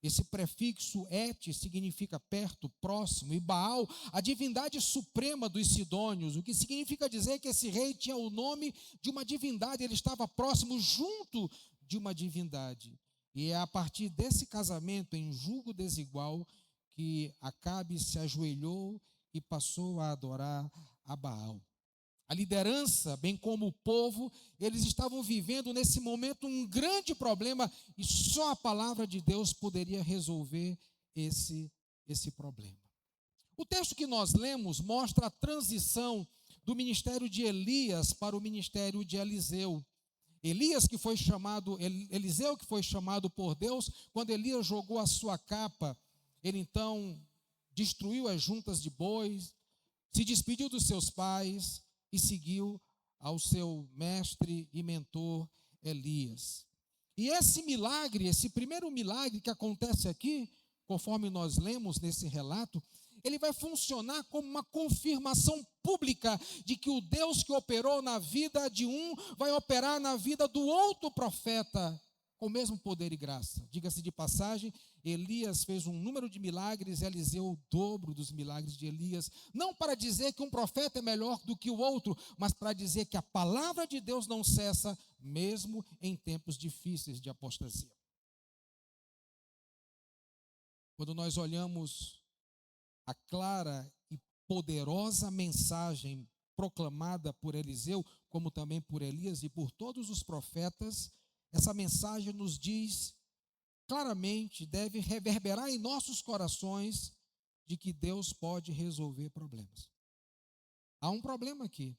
Esse prefixo Et significa perto, próximo, e Baal, a divindade suprema dos sidônios, o que significa dizer que esse rei tinha o nome de uma divindade, ele estava próximo, junto de uma divindade. E é a partir desse casamento em julgo desigual que Acabe se ajoelhou e passou a adorar a Baal. A liderança, bem como o povo, eles estavam vivendo nesse momento um grande problema e só a palavra de Deus poderia resolver esse problema. O texto que nós lemos mostra a transição do ministério de Elias para o ministério de Eliseu. Eliseu que foi chamado por Deus, quando Elias jogou a sua capa, ele então destruiu as juntas de bois, se despediu dos seus pais e seguiu ao seu mestre e mentor Elias. E esse milagre, esse primeiro milagre que acontece aqui, conforme nós lemos nesse relato, ele vai funcionar como uma confirmação pública de que o Deus que operou na vida de um vai operar na vida do outro profeta com o mesmo poder e graça. Diga-se de passagem, Elias fez um número de milagres, Eliseu o dobro dos milagres de Elias, não para dizer que um profeta é melhor do que o outro, mas para dizer que a palavra de Deus não cessa, mesmo em tempos difíceis de apostasia. Quando nós olhamos a clara e poderosa mensagem proclamada por Eliseu, como também por Elias e por todos os profetas, essa mensagem nos diz claramente, deve reverberar em nossos corações de que Deus pode resolver problemas. Há um problema aqui.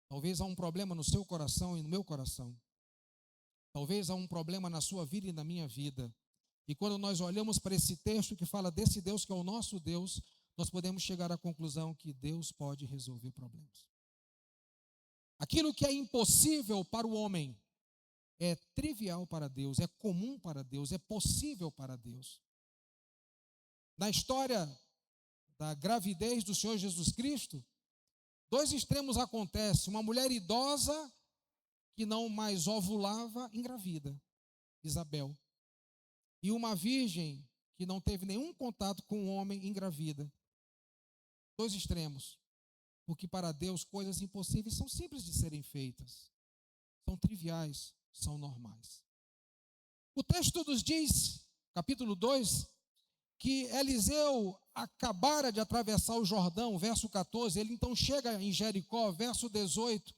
Talvez há um problema no seu coração e no meu coração. Talvez há um problema na sua vida e na minha vida. E quando nós olhamos para esse texto que fala desse Deus que é o nosso Deus, nós podemos chegar à conclusão que Deus pode resolver problemas. Aquilo que é impossível para o homem é trivial para Deus, é comum para Deus, é possível para Deus. Na história da gravidez do Senhor Jesus Cristo, dois extremos acontecem. Uma mulher idosa que não mais ovulava, engravida, Isabel. E uma virgem que não teve nenhum contato com o homem, engravida. Dois extremos. Porque para Deus coisas impossíveis são simples de serem feitas. São triviais, são normais. O texto nos diz, capítulo 2, que Eliseu acabara de atravessar o Jordão, verso 14, ele então chega em Jericó, verso 18.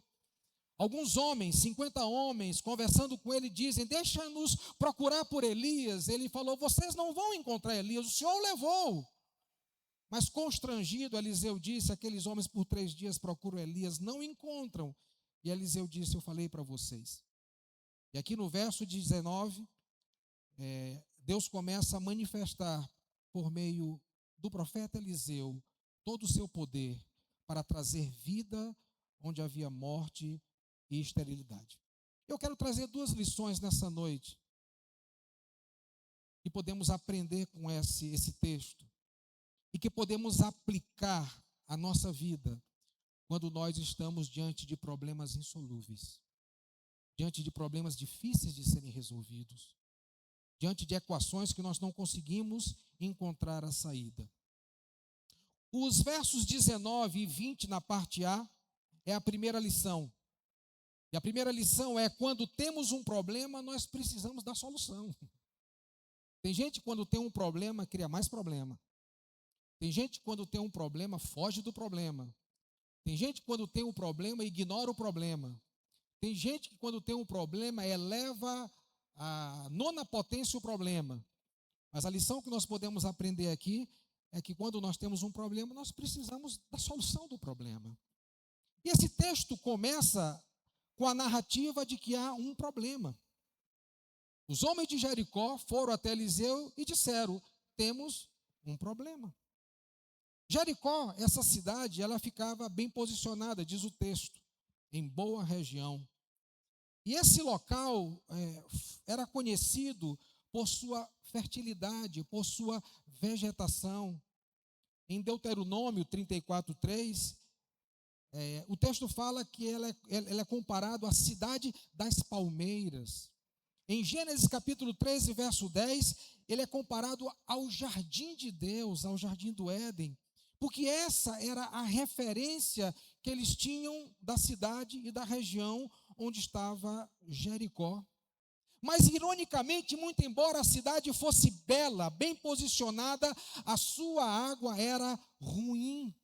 Alguns homens, 50 homens, conversando com ele, dizem, deixa-nos procurar por Elias. Ele falou, vocês não vão encontrar Elias, o Senhor o levou. Mas constrangido, Eliseu disse, aqueles homens por 3 dias procuram Elias, não encontram. E Eliseu disse, eu falei para vocês. E aqui no verso 19, Deus começa a manifestar por meio do profeta Eliseu todo o seu poder para trazer vida onde havia morte e esterilidade. Eu quero trazer 2 lições nessa noite que podemos aprender com esse texto e que podemos aplicar à nossa vida quando nós estamos diante de problemas insolúveis, diante de problemas difíceis de serem resolvidos, diante de equações que nós não conseguimos encontrar a saída. Os versos 19 e 20 na parte A é a primeira lição. E a primeira lição é, quando temos um problema, nós precisamos da solução. Tem gente que quando tem um problema, cria mais problema. Tem gente que quando tem um problema, foge do problema. Tem gente que quando tem um problema, ignora o problema. Tem gente que quando tem um problema, eleva a 9ª potência o problema. Mas a lição que nós podemos aprender aqui é que quando nós temos um problema, nós precisamos da solução do problema. E esse texto começa com a narrativa de que há um problema. Os homens de Jericó foram até Eliseu e disseram, temos um problema. Jericó, essa cidade, ela ficava bem posicionada, diz o texto. em boa região. E esse local era conhecido por sua fertilidade, por sua vegetação. Em Deuteronômio 34:3, o texto fala que ela é comparado à cidade das palmeiras. Em Gênesis capítulo 13, verso 10, ele é comparado ao jardim de Deus, ao jardim do Éden, porque essa era a referência que eles tinham da cidade e da região onde estava Jericó. Mas, ironicamente, muito embora a cidade fosse bela, bem posicionada, a sua água era ruim.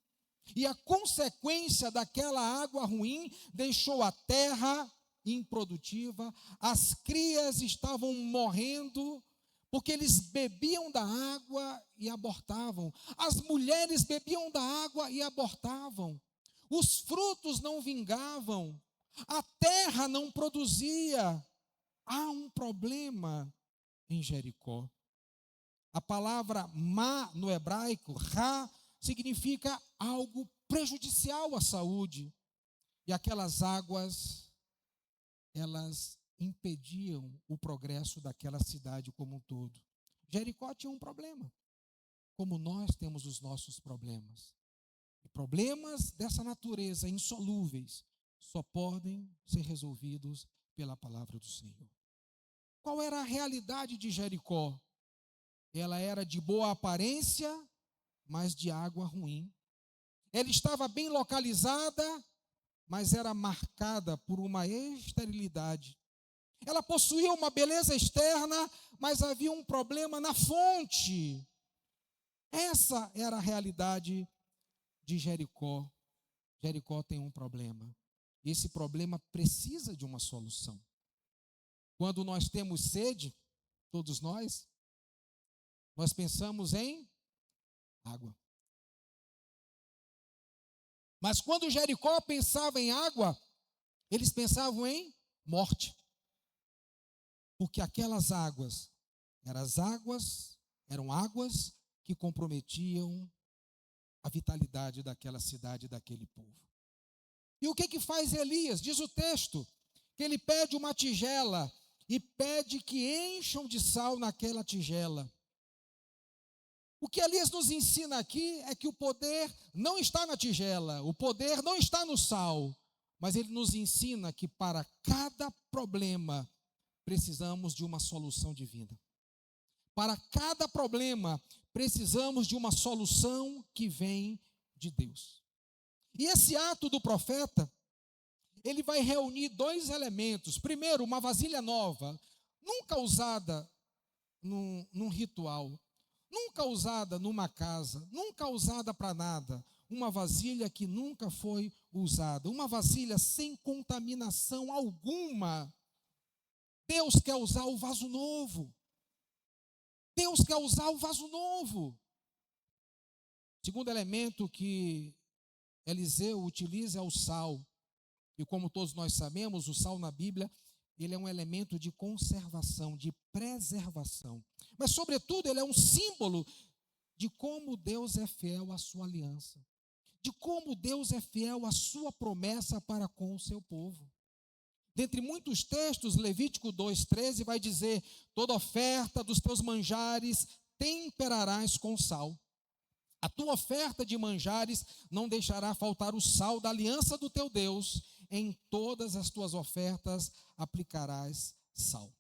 E a consequência daquela água ruim deixou a terra improdutiva, as crias estavam morrendo, porque eles bebiam da água e abortavam. As mulheres bebiam da água e abortavam. Os frutos não vingavam. A terra não produzia. Há um problema em Jericó. A palavra má no hebraico, ra, significa algo prejudicial à saúde. E aquelas águas, elas impediam o progresso daquela cidade como um todo. Jericó tinha um problema, como nós temos os nossos problemas. E problemas dessa natureza, insolúveis, só podem ser resolvidos pela palavra do Senhor. Qual era a realidade de Jericó? Ela era de boa aparência, mas de água ruim. Ela estava bem localizada, mas era marcada por uma esterilidade. Ela possuía uma beleza externa, mas havia um problema na fonte. Essa era a realidade de Jericó. Jericó tem um problema. Esse problema precisa de uma solução. Quando nós temos sede, todos nós pensamos em água. Mas quando Jericó pensava em água, eles pensavam em morte. Porque aquelas águas eram águas que comprometiam a vitalidade daquela cidade, daquele povo. E o que faz Elias? Diz o texto que ele pede uma tigela e pede que encham de sal naquela tigela. O que Elias nos ensina aqui é que o poder não está na tigela, o poder não está no sal, mas ele nos ensina que para cada problema precisamos de uma solução divina. Para cada problema precisamos de uma solução que vem de Deus. E esse ato do profeta, ele vai reunir dois elementos. Primeiro, uma vasilha nova, nunca usada num ritual, nunca usada numa casa, nunca usada para nada. Uma vasilha que nunca foi usada, uma vasilha sem contaminação alguma. Deus quer usar o vaso novo. Deus quer usar o vaso novo. Segundo elemento que Eliseu utiliza é o sal. E como todos nós sabemos, o sal na Bíblia, ele é um elemento de conservação, de preservação. Mas, sobretudo, ele é um símbolo de como Deus é fiel à sua aliança. De como Deus é fiel à sua promessa para com o seu povo. Dentre muitos textos, Levítico 2,13 vai dizer: toda oferta dos teus manjares temperarás com sal. A tua oferta de manjares não deixará faltar o sal da aliança do teu Deus. Em todas as tuas ofertas aplicarás sal.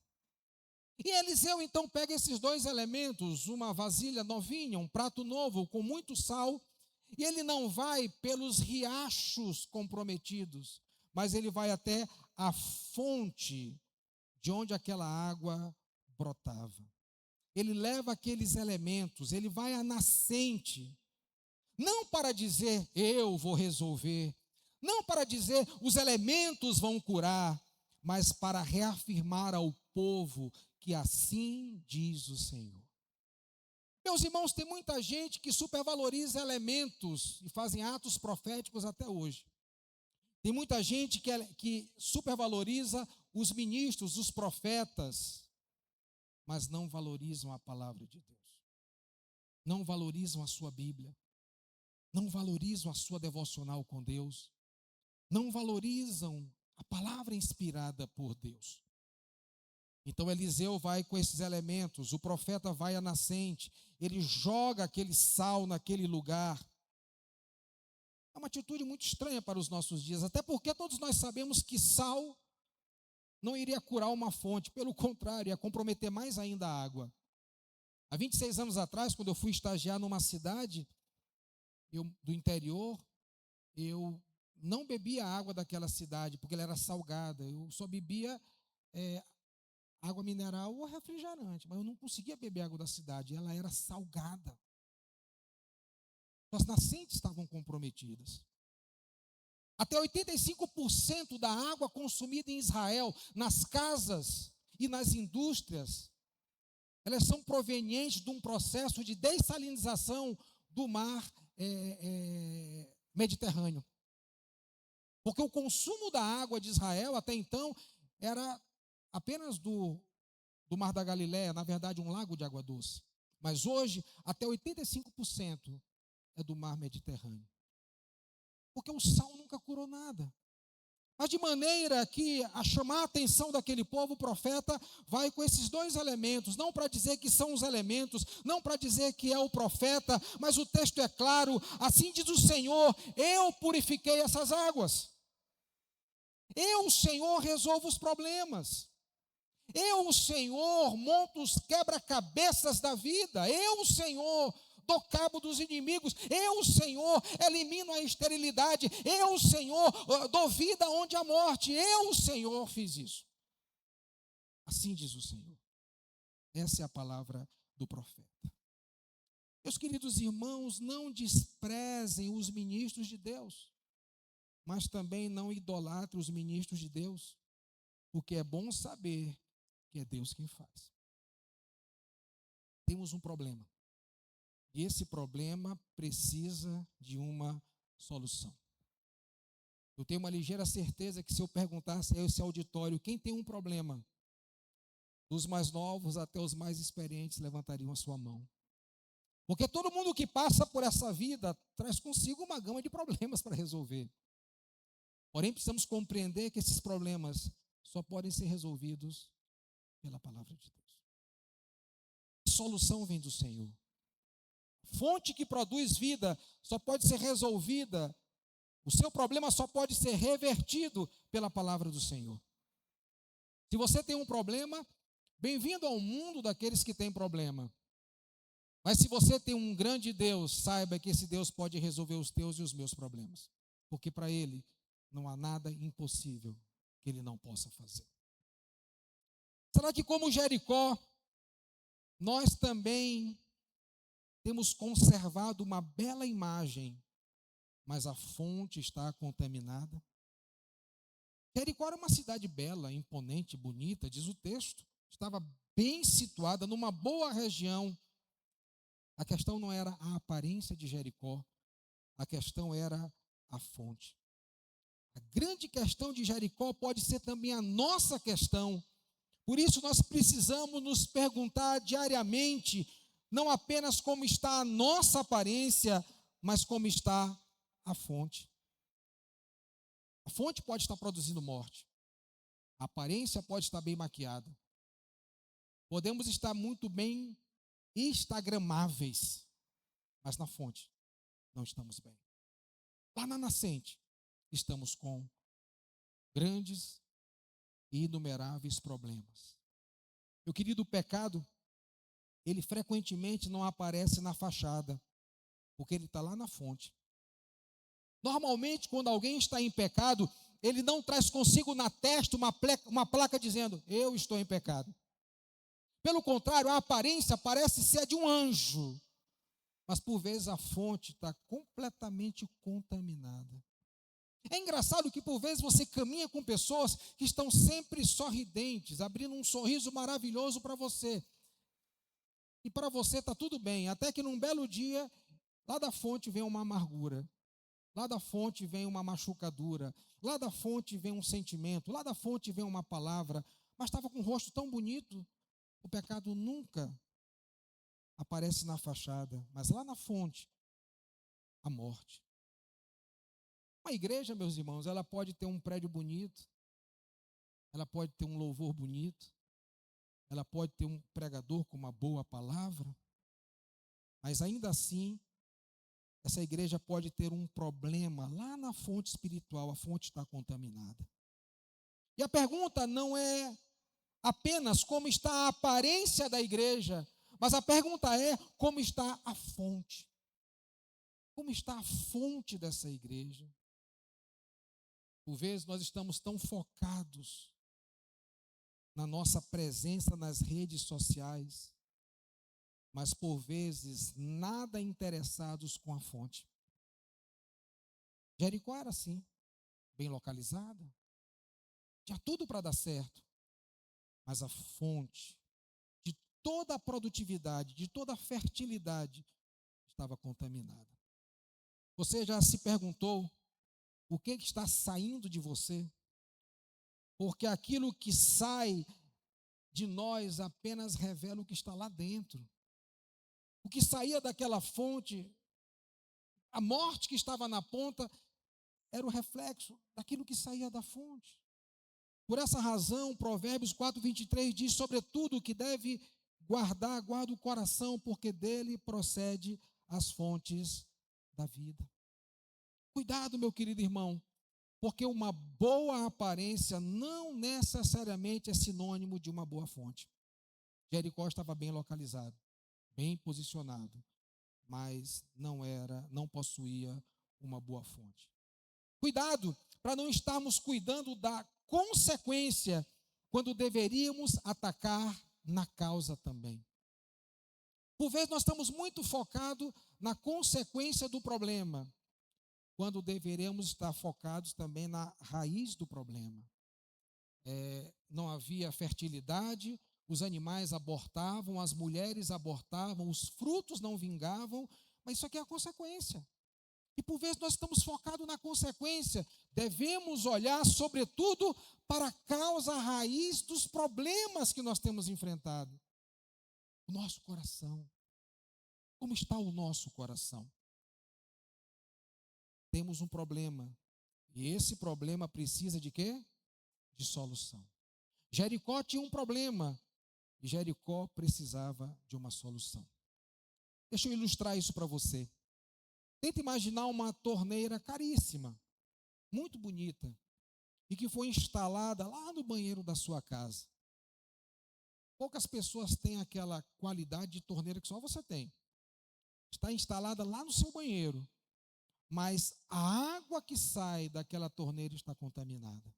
E Eliseu então pega esses dois elementos, uma vasilha novinha, um prato novo com muito sal, e ele não vai pelos riachos comprometidos, mas ele vai até a fonte de onde aquela água brotava. Ele leva aqueles elementos, ele vai à nascente, não para dizer eu vou resolver, não para dizer os elementos vão curar, mas para reafirmar ao povo que assim diz o Senhor. Meus irmãos, tem muita gente que supervaloriza elementos e fazem atos proféticos até hoje. Tem muita gente que supervaloriza os ministros, os profetas, mas não valorizam a palavra de Deus. Não valorizam a sua Bíblia. Não valorizam a sua devocional com Deus. não valorizam a palavra inspirada por Deus. Então Eliseu vai com esses elementos, o profeta vai à nascente, ele joga aquele sal naquele lugar. É uma atitude muito estranha para os nossos dias, até porque todos nós sabemos que sal não iria curar uma fonte, pelo contrário, ia comprometer mais ainda a água. Há 26 anos atrás, quando eu fui estagiar numa cidade do interior, eu não bebia a água daquela cidade, porque ela era salgada. Eu só bebia água mineral ou refrigerante, mas eu não conseguia beber água da cidade, ela era salgada. As nascentes estavam comprometidas. Até 85% da água consumida em Israel, nas casas e nas indústrias, elas são provenientes de um processo de dessalinização do mar Mediterrâneo. Porque o consumo da água de Israel, até então, era apenas do Mar da Galileia, na verdade, um lago de água doce. Mas hoje, até 85% é do Mar Mediterrâneo. Porque o sal nunca curou nada. Mas de maneira que, a chamar a atenção daquele povo, o profeta vai com esses dois elementos, não para dizer que são os elementos, não para dizer que é o profeta, mas o texto é claro, assim diz o Senhor, eu purifiquei essas águas. Eu, o Senhor, resolvo os problemas. Eu, o Senhor, monto os quebra-cabeças da vida. Eu, o Senhor, dou cabo dos inimigos. Eu, o Senhor, elimino a esterilidade. Eu, o Senhor, dou vida onde há morte. Eu, o Senhor, fiz isso. Assim diz o Senhor. Essa é a palavra do profeta. Meus queridos irmãos, não desprezem os ministros de Deus, mas também não idolatrem os ministros de Deus, porque é bom saber que é Deus quem faz. Temos um problema. E esse problema precisa de uma solução. Eu tenho uma ligeira certeza que se eu perguntasse a esse auditório quem tem um problema, dos mais novos até os mais experientes levantariam a sua mão. Porque todo mundo que passa por essa vida traz consigo uma gama de problemas para resolver. Porém, precisamos compreender que esses problemas só podem ser resolvidos pela palavra de Deus. A solução vem do Senhor. Fonte que produz vida só pode ser resolvida, o seu problema só pode ser revertido pela palavra do Senhor. Se você tem um problema, bem-vindo ao mundo daqueles que têm problema. Mas se você tem um grande Deus, saiba que esse Deus pode resolver os teus e os meus problemas. Porque para Ele não há nada impossível que Ele não possa fazer. Será que como Jericó, nós também temos conservado uma bela imagem, mas a fonte está contaminada? Jericó era uma cidade bela, imponente, bonita, diz o texto. Estava bem situada, numa boa região. A questão não era a aparência de Jericó, a questão era a fonte. A grande questão de Jericó pode ser também a nossa questão. Por isso nós precisamos nos perguntar diariamente, não apenas como está a nossa aparência, mas como está a fonte. A fonte pode estar produzindo morte. A aparência pode estar bem maquiada. Podemos estar muito bem instagramáveis, mas na fonte não estamos bem. Lá na nascente, estamos com grandes e inumeráveis problemas. Meu querido, o pecado, ele frequentemente não aparece na fachada, porque ele está lá na fonte. Normalmente, quando alguém está em pecado, ele não traz consigo na testa uma placa dizendo, eu estou em pecado. Pelo contrário, a aparência parece ser a de um anjo, mas por vezes a fonte está completamente contaminada. É engraçado que por vezes você caminha com pessoas que estão sempre sorridentes, abrindo um sorriso maravilhoso para você. E para você está tudo bem, até que num belo dia, lá da fonte vem uma amargura, lá da fonte vem uma machucadura, lá da fonte vem um sentimento, lá da fonte vem uma palavra, mas estava com um rosto tão bonito. O pecado nunca aparece na fachada, mas lá na fonte, a morte. Uma igreja, meus irmãos, ela pode ter um prédio bonito, ela pode ter um louvor bonito, ela pode ter um pregador com uma boa palavra, mas ainda assim, essa igreja pode ter um problema lá na fonte espiritual, a fonte está contaminada. E a pergunta não é apenas como está a aparência da igreja, mas a pergunta é como está a fonte. Como está a fonte dessa igreja? Por vezes nós estamos tão focados na nossa presença nas redes sociais, mas por vezes nada interessados com a fonte. Jericó era assim, bem localizada, tinha tudo para dar certo, mas a fonte de toda a produtividade, de toda a fertilidade estava contaminada. Você já se perguntou o que está saindo de você? Porque aquilo que sai de nós apenas revela o que está lá dentro. O que saía daquela fonte, a morte que estava na ponta, era o reflexo daquilo que saía da fonte. Por essa razão, Provérbios 4:23 diz: sobretudo o que deve guardar, guarda o coração, porque dele procede as fontes da vida. Cuidado, meu querido irmão, porque uma boa aparência não necessariamente é sinônimo de uma boa fonte. Jericó estava bem localizado, bem posicionado, mas não possuía uma boa fonte. Cuidado para não estarmos cuidando da consequência quando deveríamos atacar na causa também. Por vezes nós estamos muito focados na consequência do problema, quando deveríamos estar focados também na raiz do problema. Não havia fertilidade, os animais abortavam, as mulheres abortavam, os frutos não vingavam, mas isso aqui é a consequência. E por vezes nós estamos focados na consequência, devemos olhar sobretudo para a causa, a raiz dos problemas que nós temos enfrentado. O nosso coração. Como está o nosso coração? Temos um problema. E esse problema precisa de quê? De solução. Jericó tinha um problema. E Jericó precisava de uma solução. Deixa eu ilustrar isso para você. Tenta imaginar uma torneira caríssima, muito bonita, e que foi instalada lá no banheiro da sua casa. Poucas pessoas têm aquela qualidade de torneira que só você tem. Está instalada lá no seu banheiro, mas a água que sai daquela torneira está contaminada.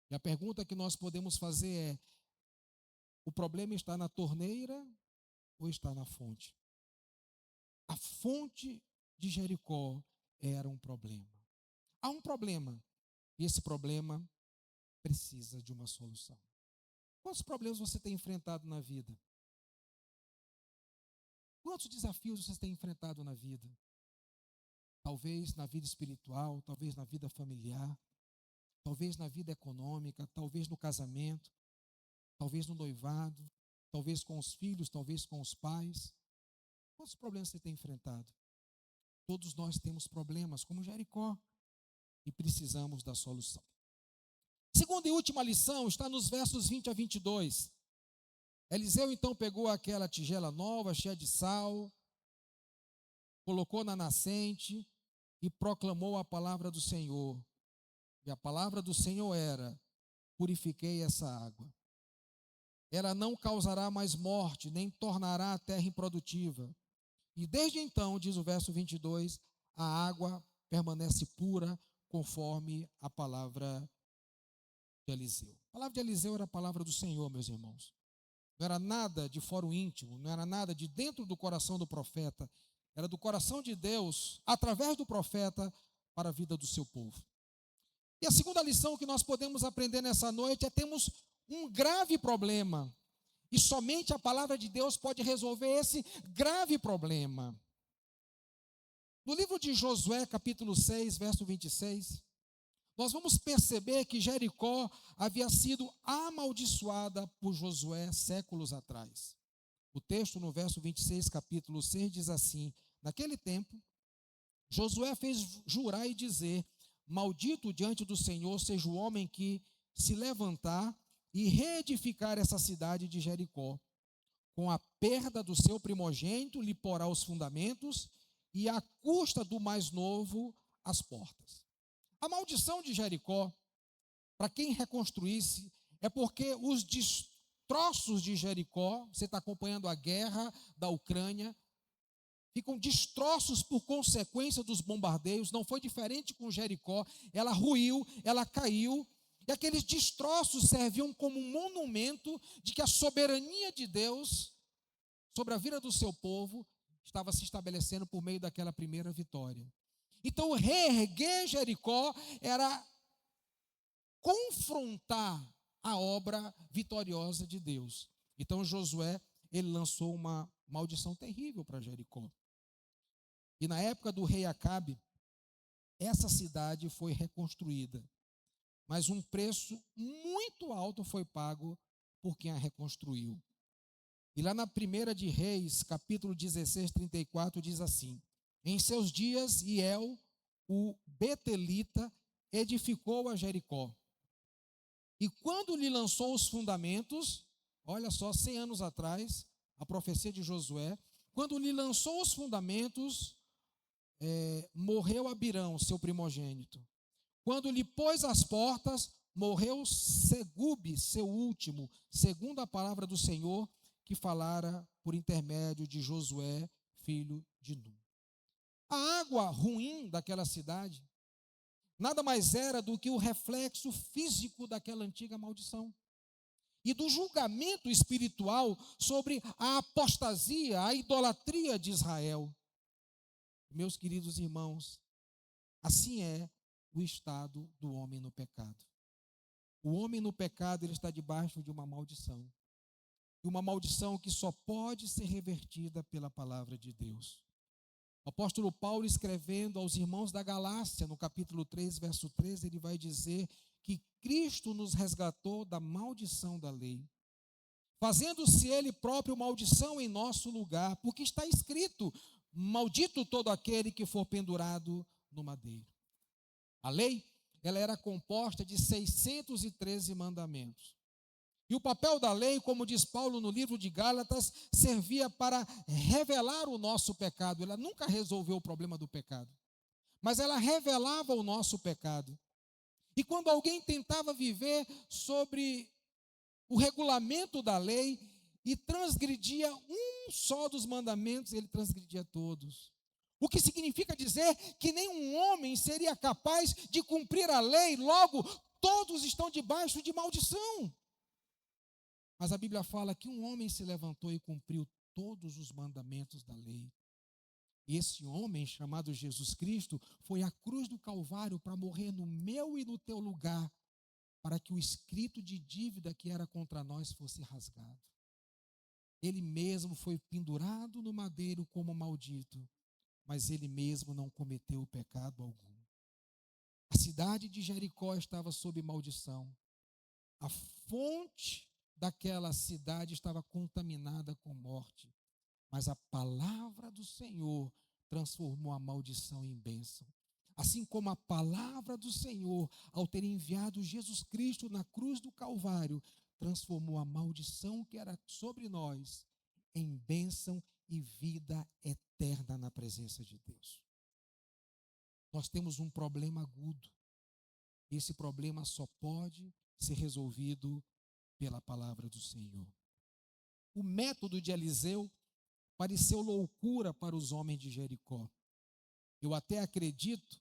E a pergunta que nós podemos fazer é: o problema está na torneira ou está na fonte? A fonte de Jericó era um problema. Há um problema, e esse problema precisa de uma solução. Quantos problemas você tem enfrentado na vida? Quantos desafios você tem enfrentado na vida? Talvez na vida espiritual, talvez na vida familiar, talvez na vida econômica, talvez no casamento, talvez no noivado, talvez com os filhos, talvez com os pais. Quantos problemas você tem enfrentado? Todos nós temos problemas, como Jericó, e precisamos da solução. Segunda e última lição está nos versos 20 a 22. Eliseu então pegou aquela tigela nova, cheia de sal, colocou na nascente e proclamou a palavra do Senhor. E a palavra do Senhor era: purifiquei essa água. Ela não causará mais morte, nem tornará a terra improdutiva. E desde então, diz o verso 22, a água permanece pura, conforme a palavra de Eliseu. A palavra de Eliseu era a palavra do Senhor, meus irmãos. Não era nada de fora o íntimo, não era nada de dentro do coração do profeta. Era do coração de Deus, através do profeta, para a vida do seu povo. E a segunda lição que nós podemos aprender nessa noite é: temos um grave problema. E somente a palavra de Deus pode resolver esse grave problema. No livro de Josué, capítulo 6, verso 26, nós vamos perceber que Jericó havia sido amaldiçoada por Josué séculos atrás. O texto no verso 26, capítulo 6, diz assim: naquele tempo, Josué fez jurar e dizer: maldito diante do Senhor seja o homem que se levantar e reedificar essa cidade de Jericó. Com a perda do seu primogênito, lhe porá os fundamentos, e à custa do mais novo, as portas. A maldição de Jericó, para quem reconstruísse, é porque os destroços de Jericó, você está acompanhando a guerra da Ucrânia, ficam destroços por consequência dos bombardeios. Não foi diferente com Jericó, ela ruiu, ela caiu, e aqueles destroços serviam como um monumento de que a soberania de Deus sobre a vida do seu povo estava se estabelecendo por meio daquela primeira vitória. Então, reerguer Jericó era confrontar a obra vitoriosa de Deus. Então, Josué, ele lançou uma maldição terrível para Jericó. E na época do rei Acabe, essa cidade foi reconstruída. Mas um preço muito alto foi pago por quem a reconstruiu. E lá na 1 de Reis, capítulo 16, 34, diz assim: em seus dias, Hiel, o Betelita, edificou a Jericó. E quando lhe lançou os fundamentos, olha só, 100 anos atrás, a profecia de Josué, quando lhe lançou os fundamentos, morreu Abirão, seu primogênito. Quando lhe pôs as portas, morreu Segube, seu último, segundo a palavra do Senhor, que falara por intermédio de Josué, filho de Nun. A água ruim daquela cidade nada mais era do que o reflexo físico daquela antiga maldição e do julgamento espiritual sobre a apostasia, a idolatria de Israel. Meus queridos irmãos, assim é o estado do homem no pecado. O homem no pecado, ele está debaixo de uma maldição. E uma maldição que só pode ser revertida pela palavra de Deus. O apóstolo Paulo, escrevendo aos irmãos da Galácia, no capítulo 3, verso 13, ele vai dizer que Cristo nos resgatou da maldição da lei, fazendo-se ele próprio maldição em nosso lugar, porque está escrito: maldito todo aquele que for pendurado no madeiro. A lei, ela era composta de 613 mandamentos. E o papel da lei, como diz Paulo no livro de Gálatas, servia para revelar o nosso pecado. Ela nunca resolveu o problema do pecado, mas ela revelava o nosso pecado. E quando alguém tentava viver sobre o regulamento da lei e transgredia um só dos mandamentos, ele transgredia todos. O que significa dizer que nenhum homem seria capaz de cumprir a lei, logo, todos estão debaixo de maldição. Mas a Bíblia fala que um homem se levantou e cumpriu todos os mandamentos da lei. E esse homem, chamado Jesus Cristo, foi à cruz do Calvário para morrer no meu e no teu lugar, para que o escrito de dívida que era contra nós fosse rasgado. Ele mesmo foi pendurado no madeiro como maldito, mas ele mesmo não cometeu pecado algum. A cidade de Jericó estava sob maldição. A fonte daquela cidade estava contaminada com morte, mas a palavra do Senhor transformou a maldição em bênção. Assim como a palavra do Senhor, ao ter enviado Jesus Cristo na cruz do Calvário, transformou a maldição que era sobre nós em bênção e vida eterna na presença de Deus. Nós temos um problema agudo. Esse problema só pode ser resolvido pela palavra do Senhor. O método de Eliseu pareceu loucura para os homens de Jericó. Eu até acredito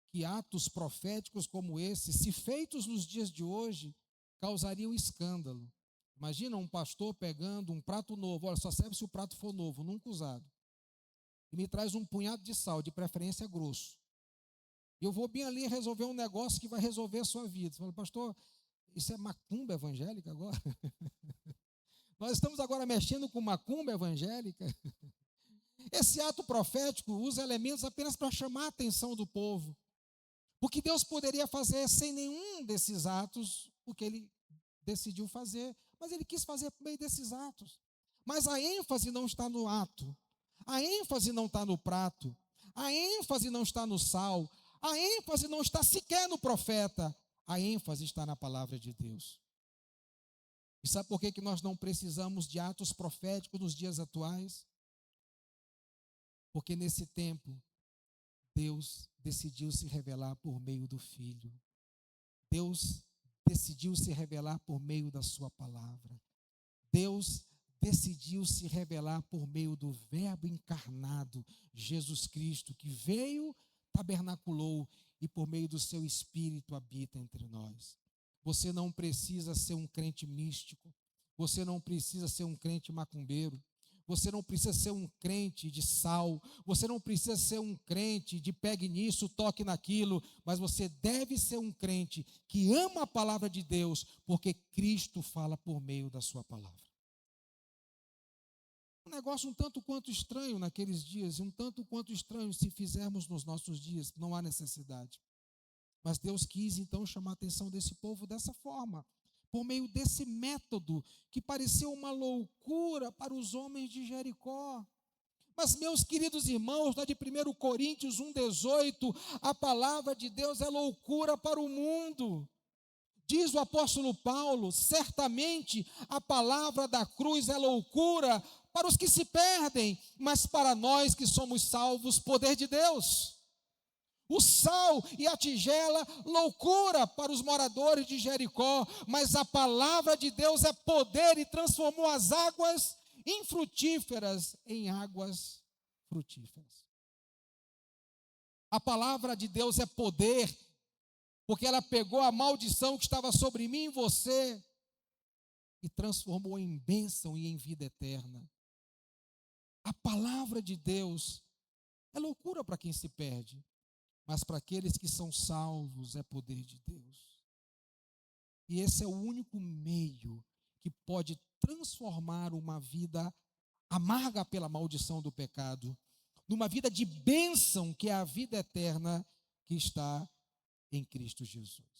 que atos proféticos como esse, se feitos nos dias de hoje, causariam escândalo. Imagina um pastor pegando um prato novo, olha, só serve se o prato for novo, nunca usado, e me traz um punhado de sal, de preferência grosso. Eu vou bem ali resolver um negócio que vai resolver a sua vida. Você fala, pastor, isso é macumba evangélica agora? Nós estamos agora mexendo com macumba evangélica? Esse ato profético usa elementos apenas para chamar a atenção do povo. Porque Deus poderia fazer sem nenhum desses atos o que ele decidiu fazer, mas ele quis fazer por meio desses atos. Mas a ênfase não está no ato, a ênfase não está no prato, a ênfase não está no sal, A ênfase não está sequer no profeta, a ênfase está na palavra de Deus. E sabe por que nós não precisamos de atos proféticos nos dias atuais? Porque nesse tempo, Deus decidiu se revelar por meio do Filho. Deus decidiu se revelar por meio da sua palavra. Deus decidiu se revelar por meio do Verbo encarnado, Jesus Cristo, que veio, tabernaculou e por meio do seu Espírito habita entre nós. Você não precisa ser um crente místico, você não precisa ser um crente macumbeiro, você não precisa ser um crente de sal, você não precisa ser um crente de pegue nisso, toque naquilo, mas você deve ser um crente que ama a palavra de Deus, porque Cristo fala por meio da sua palavra. Um negócio um tanto quanto estranho naqueles dias, um tanto quanto estranho se fizermos nos nossos dias, não há necessidade. Mas Deus quis então chamar a atenção desse povo dessa forma, por meio desse método que pareceu uma loucura para os homens de Jericó. Mas, meus queridos irmãos, lá de 1 Coríntios 1,18, a palavra de Deus é loucura para o mundo. Diz o apóstolo Paulo, certamente a palavra da cruz é loucura para os que se perdem, mas para nós que somos salvos, poder de Deus. O sal e a tigela, loucura para os moradores de Jericó, mas a palavra de Deus é poder e transformou as águas infrutíferas em águas frutíferas. A palavra de Deus é poder, porque ela pegou a maldição que estava sobre mim e você e transformou em bênção e em vida eterna. A palavra de Deus é loucura para quem se perde, mas para aqueles que são salvos é poder de Deus. E esse é o único meio que pode transformar uma vida amarga pela maldição do pecado, numa vida de bênção, que é a vida eterna que está em Cristo Jesus.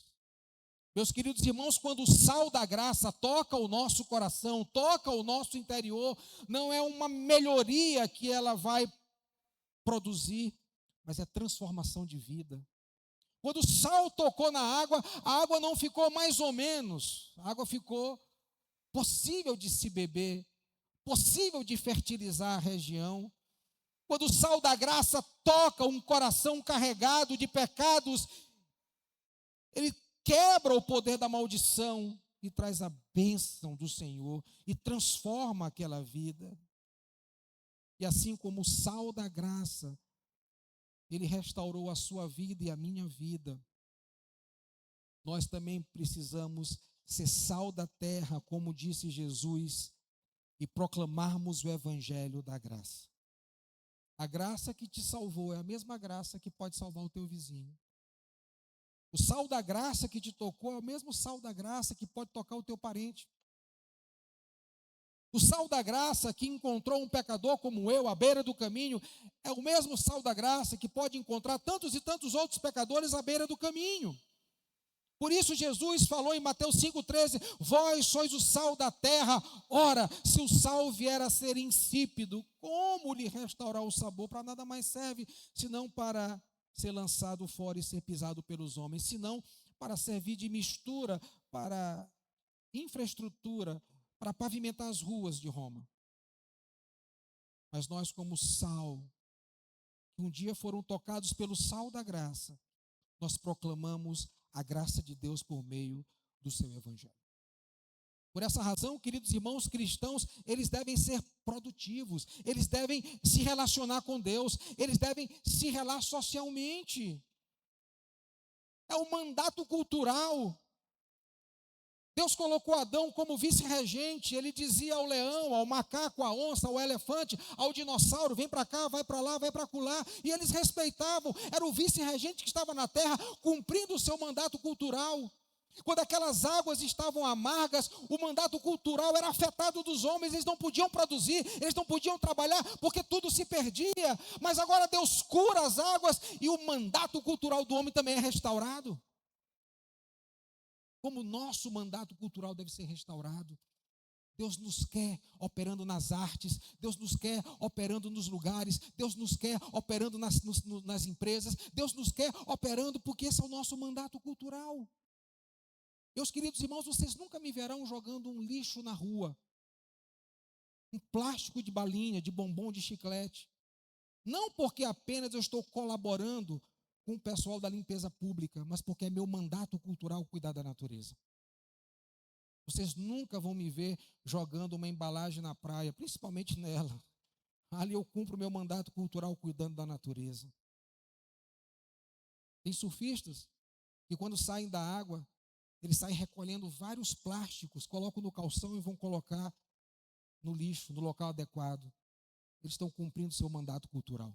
Meus queridos irmãos, quando o sal da graça toca o nosso coração, toca o nosso interior, não é uma melhoria que ela vai produzir, mas é transformação de vida. Quando o sal tocou na água, a água não ficou mais ou menos, a água ficou possível de se beber, possível de fertilizar a região. Quando o sal da graça toca um coração carregado de pecados, ele quebra o poder da maldição e traz a bênção do Senhor e transforma aquela vida. E assim como o sal da graça, ele restaurou a sua vida e a minha vida, nós também precisamos ser sal da terra, como disse Jesus, e proclamarmos o evangelho da graça. A graça que te salvou é a mesma graça que pode salvar o teu vizinho. O sal da graça que te tocou é o mesmo sal da graça que pode tocar o teu parente. O sal da graça que encontrou um pecador como eu à beira do caminho é o mesmo sal da graça que pode encontrar tantos e tantos outros pecadores à beira do caminho. Por isso Jesus falou em Mateus 5,13, vós sois o sal da terra. Ora, se o sal vier a ser insípido, como lhe restaurar o sabor? Para nada mais serve, senão para ser lançado fora e ser pisado pelos homens, senão para servir de mistura, para infraestrutura, para pavimentar as ruas de Roma. Mas nós, como sal, que um dia foram tocados pelo sal da graça, nós proclamamos a graça de Deus por meio do seu evangelho. Por essa razão, queridos irmãos cristãos, eles devem ser produtivos, eles devem se relacionar com Deus, eles devem se relacionar socialmente. É um mandato cultural. Deus colocou Adão como vice-regente, ele dizia ao leão, ao macaco, à onça, ao elefante, ao dinossauro, vem para cá, vai para lá, vai para acolá, e eles respeitavam, era o vice-regente que estava na terra, cumprindo o seu mandato cultural. Quando aquelas águas estavam amargas, o mandato cultural era afetado dos homens, eles não podiam produzir, eles não podiam trabalhar, porque tudo se perdia. Mas agora Deus cura as águas e o mandato cultural do homem também é restaurado. Como o nosso mandato cultural deve ser restaurado. Deus nos quer operando nas artes, Deus nos quer operando nos lugares, Deus nos quer operando nas empresas, Deus nos quer operando porque esse é o nosso mandato cultural. Meus queridos irmãos, vocês nunca me verão jogando um lixo na rua, um plástico de balinha, de bombom, de chiclete. Não porque apenas eu estou colaborando com o pessoal da limpeza pública, mas porque é meu mandato cultural cuidar da natureza. Vocês nunca vão me ver jogando uma embalagem na praia, principalmente nela. Ali eu cumpro o meu mandato cultural cuidando da natureza. Tem surfistas que quando saem da água, eles saem recolhendo vários plásticos, colocam no calção e vão colocar no lixo, no local adequado. Eles estão cumprindo seu mandato cultural.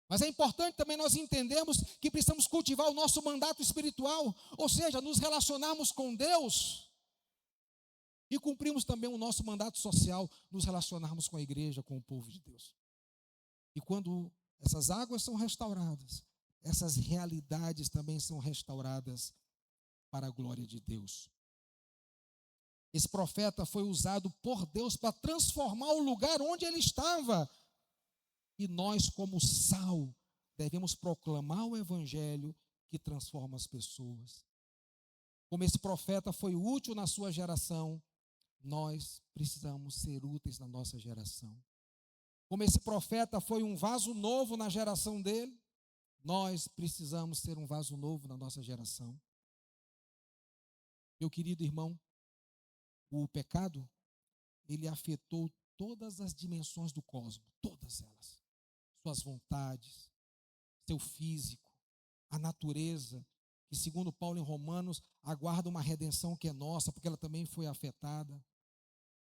Mas é importante também nós entendermos que precisamos cultivar o nosso mandato espiritual, ou seja, nos relacionarmos com Deus e cumprimos também o nosso mandato social, nos relacionarmos com a igreja, com o povo de Deus. E quando essas águas são restauradas, essas realidades também são restauradas para a glória de Deus. Esse profeta foi usado por Deus para transformar o lugar onde ele estava. E nós, como sal, devemos proclamar o evangelho que transforma as pessoas. Como esse profeta foi útil na sua geração, nós precisamos ser úteis na nossa geração. Como esse profeta foi um vaso novo na geração dele, nós precisamos ser um vaso novo na nossa geração. Meu querido irmão, o pecado, ele afetou todas as dimensões do cosmos, todas elas. Suas vontades, seu físico, a natureza, que segundo Paulo em Romanos, aguarda uma redenção que é nossa, porque ela também foi afetada.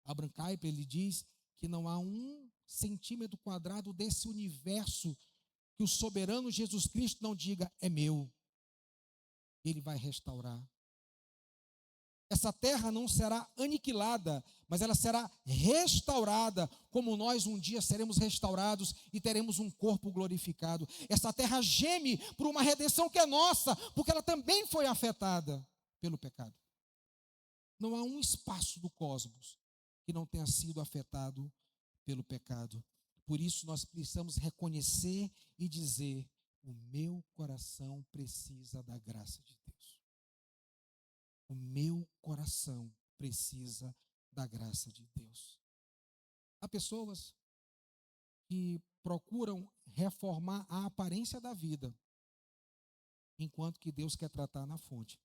Abraham Kuyper, ele diz que não há 1 centímetro quadrado desse universo que o soberano Jesus Cristo não diga, é meu. Ele vai restaurar. Essa terra não será aniquilada, mas ela será restaurada, como nós um dia seremos restaurados e teremos um corpo glorificado. Essa terra geme por uma redenção que é nossa, porque ela também foi afetada pelo pecado. Não há um espaço do cosmos que não tenha sido afetado pelo pecado. Por isso nós precisamos reconhecer e dizer, o meu coração precisa da graça de Deus. O meu coração precisa da graça de Deus. Há pessoas que procuram reformar a aparência da vida, enquanto que Deus quer tratar na fonte.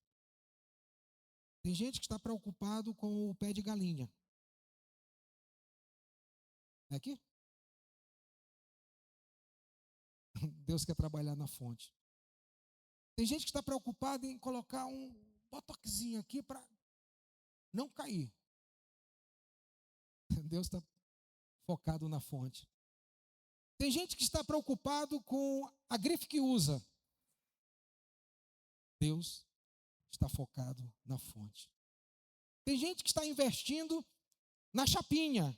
Tem gente que está preocupado com o pé de galinha. É aqui? Deus quer trabalhar na fonte. Tem gente que está preocupado em colocar um botoxinho aqui para não cair. Deus está focado na fonte. Tem gente que está preocupado com a grife que usa. Deus está focado na fonte. Tem gente que está investindo na chapinha.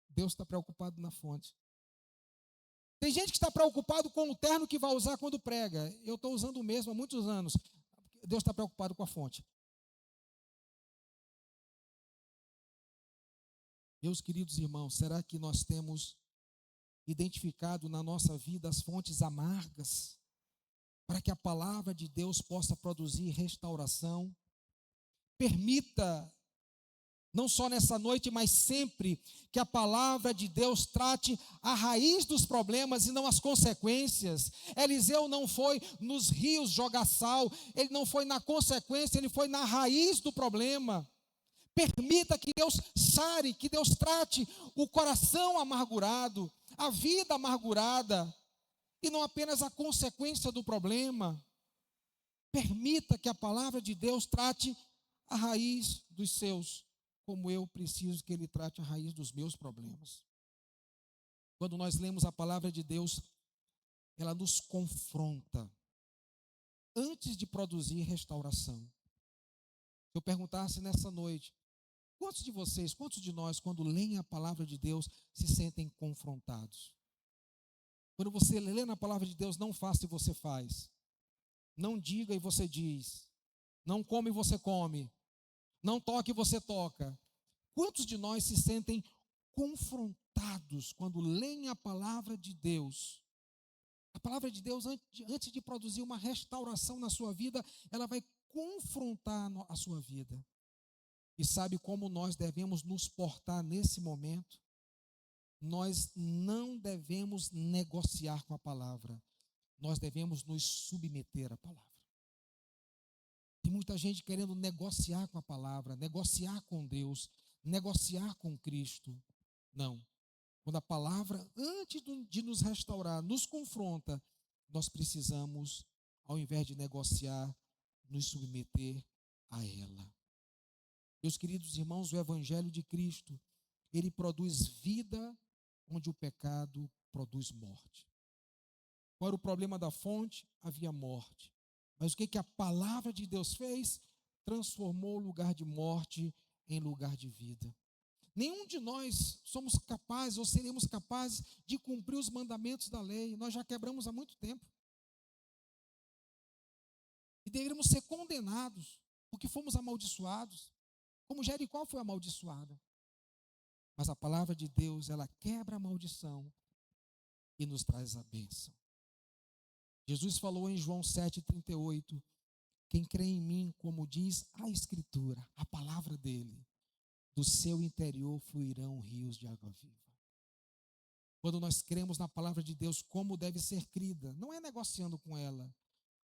Deus está preocupado na fonte. Tem gente que está preocupado com o terno que vai usar quando prega. Eu estou usando o mesmo há muitos anos. Deus está preocupado com a fonte. Meus queridos irmãos, será que nós temos identificado na nossa vida as fontes amargas para que a palavra de Deus possa produzir restauração? Permita, não só nessa noite, mas sempre, que a palavra de Deus trate a raiz dos problemas e não as consequências. Eliseu não foi nos rios jogar sal, ele não foi na consequência, ele foi na raiz do problema. Permita que Deus sare, que Deus trate o coração amargurado, a vida amargurada, e não apenas a consequência do problema. Permita que a palavra de Deus trate a raiz dos seus, como eu preciso que Ele trate a raiz dos meus problemas. Quando nós lemos a palavra de Deus, ela nos confronta antes de produzir restauração. Se eu perguntasse nessa noite, quantos de vocês, quantos de nós, quando leem a palavra de Deus, se sentem confrontados? Quando você lê na palavra de Deus, não faça e você faz. Não diga e você diz. Não come e você come. Não toque e você toca. Quantos de nós se sentem confrontados quando leem a palavra de Deus? A palavra de Deus, antes de produzir uma restauração na sua vida, ela vai confrontar a sua vida. E sabe como nós devemos nos portar nesse momento? Nós não devemos negociar com a palavra. Nós devemos nos submeter à palavra. Tem muita gente querendo negociar com a palavra, negociar com Deus, negociar com Cristo. Não. Quando a palavra, antes de nos restaurar, nos confronta, nós precisamos, ao invés de negociar, nos submeter a ela. Meus queridos irmãos, o Evangelho de Cristo, ele produz vida onde o pecado produz morte. Qual era o problema da fonte? Havia morte. Mas o que a palavra de Deus fez? Transformou o lugar de morte em lugar de vida. Nenhum de nós somos capazes ou seremos capazes de cumprir os mandamentos da lei. Nós já quebramos há muito tempo. E deveríamos ser condenados porque fomos amaldiçoados, como Jericó foi amaldiçoada. Mas a palavra de Deus, ela quebra a maldição e nos traz a bênção. Jesus falou em João 7,38, quem crê em mim, como diz a Escritura, a palavra dele, do seu interior fluirão rios de água viva. Quando nós cremos na palavra de Deus, como deve ser crida, não é negociando com ela.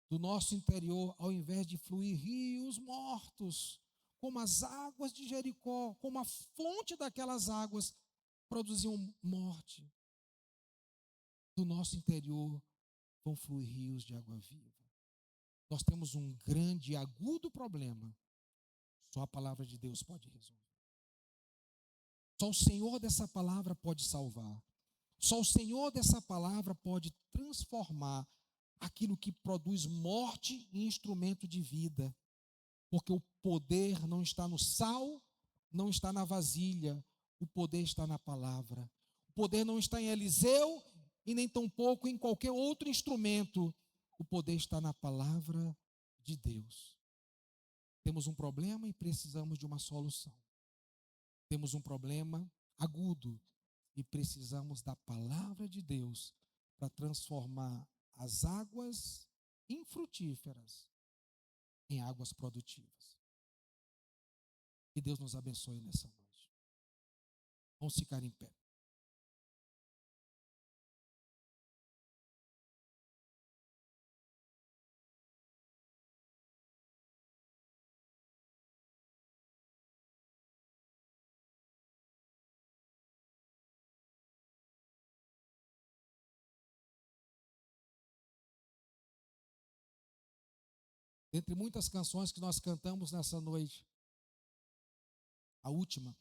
Do nosso interior, ao invés de fluir rios mortos, como as águas de Jericó, como a fonte daquelas águas produziam morte, do nosso interior vão fluir rios de água viva. Nós temos um grande e agudo problema. Só a palavra de Deus pode resolver. Só o Senhor dessa palavra pode salvar. Só o Senhor dessa palavra pode transformar aquilo que produz morte em instrumento de vida. Porque o poder não está no sal, não está na vasilha, o poder está na palavra. O poder não está em Eliseu e nem tampouco em qualquer outro instrumento. O poder está na palavra de Deus. Temos um problema e precisamos de uma solução. Temos um problema agudo e precisamos da palavra de Deus para transformar as águas infrutíferas em águas produtivas. Que Deus nos abençoe nessa noite. Vamos ficar em pé. Dentre muitas canções que nós cantamos nessa noite, a última,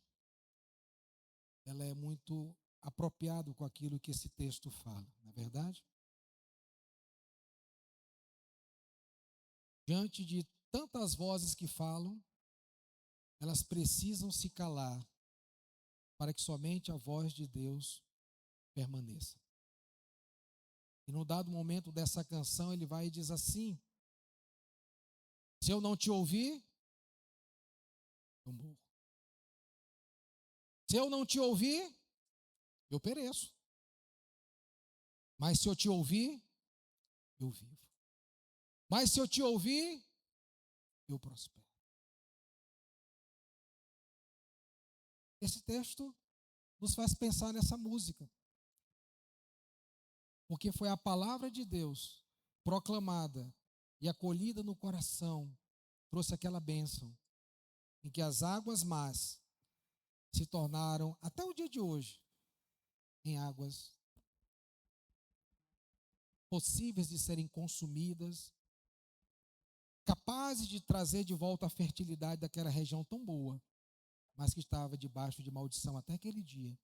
ela é muito apropriada com aquilo que esse texto fala, não é verdade? Diante de tantas vozes que falam, elas precisam se calar para que somente a voz de Deus permaneça. E num dado momento dessa canção, ele vai e diz assim: se eu não te ouvir, eu morro. Se eu não te ouvir, eu pereço. Mas se eu te ouvir, eu vivo. Mas se eu te ouvir, eu prospero. Esse texto nos faz pensar nessa música. Porque foi a palavra de Deus proclamada e acolhida no coração, trouxe aquela bênção, em que as águas más se tornaram, até o dia de hoje, em águas possíveis de serem consumidas, capazes de trazer de volta a fertilidade daquela região tão boa, mas que estava debaixo de maldição até aquele dia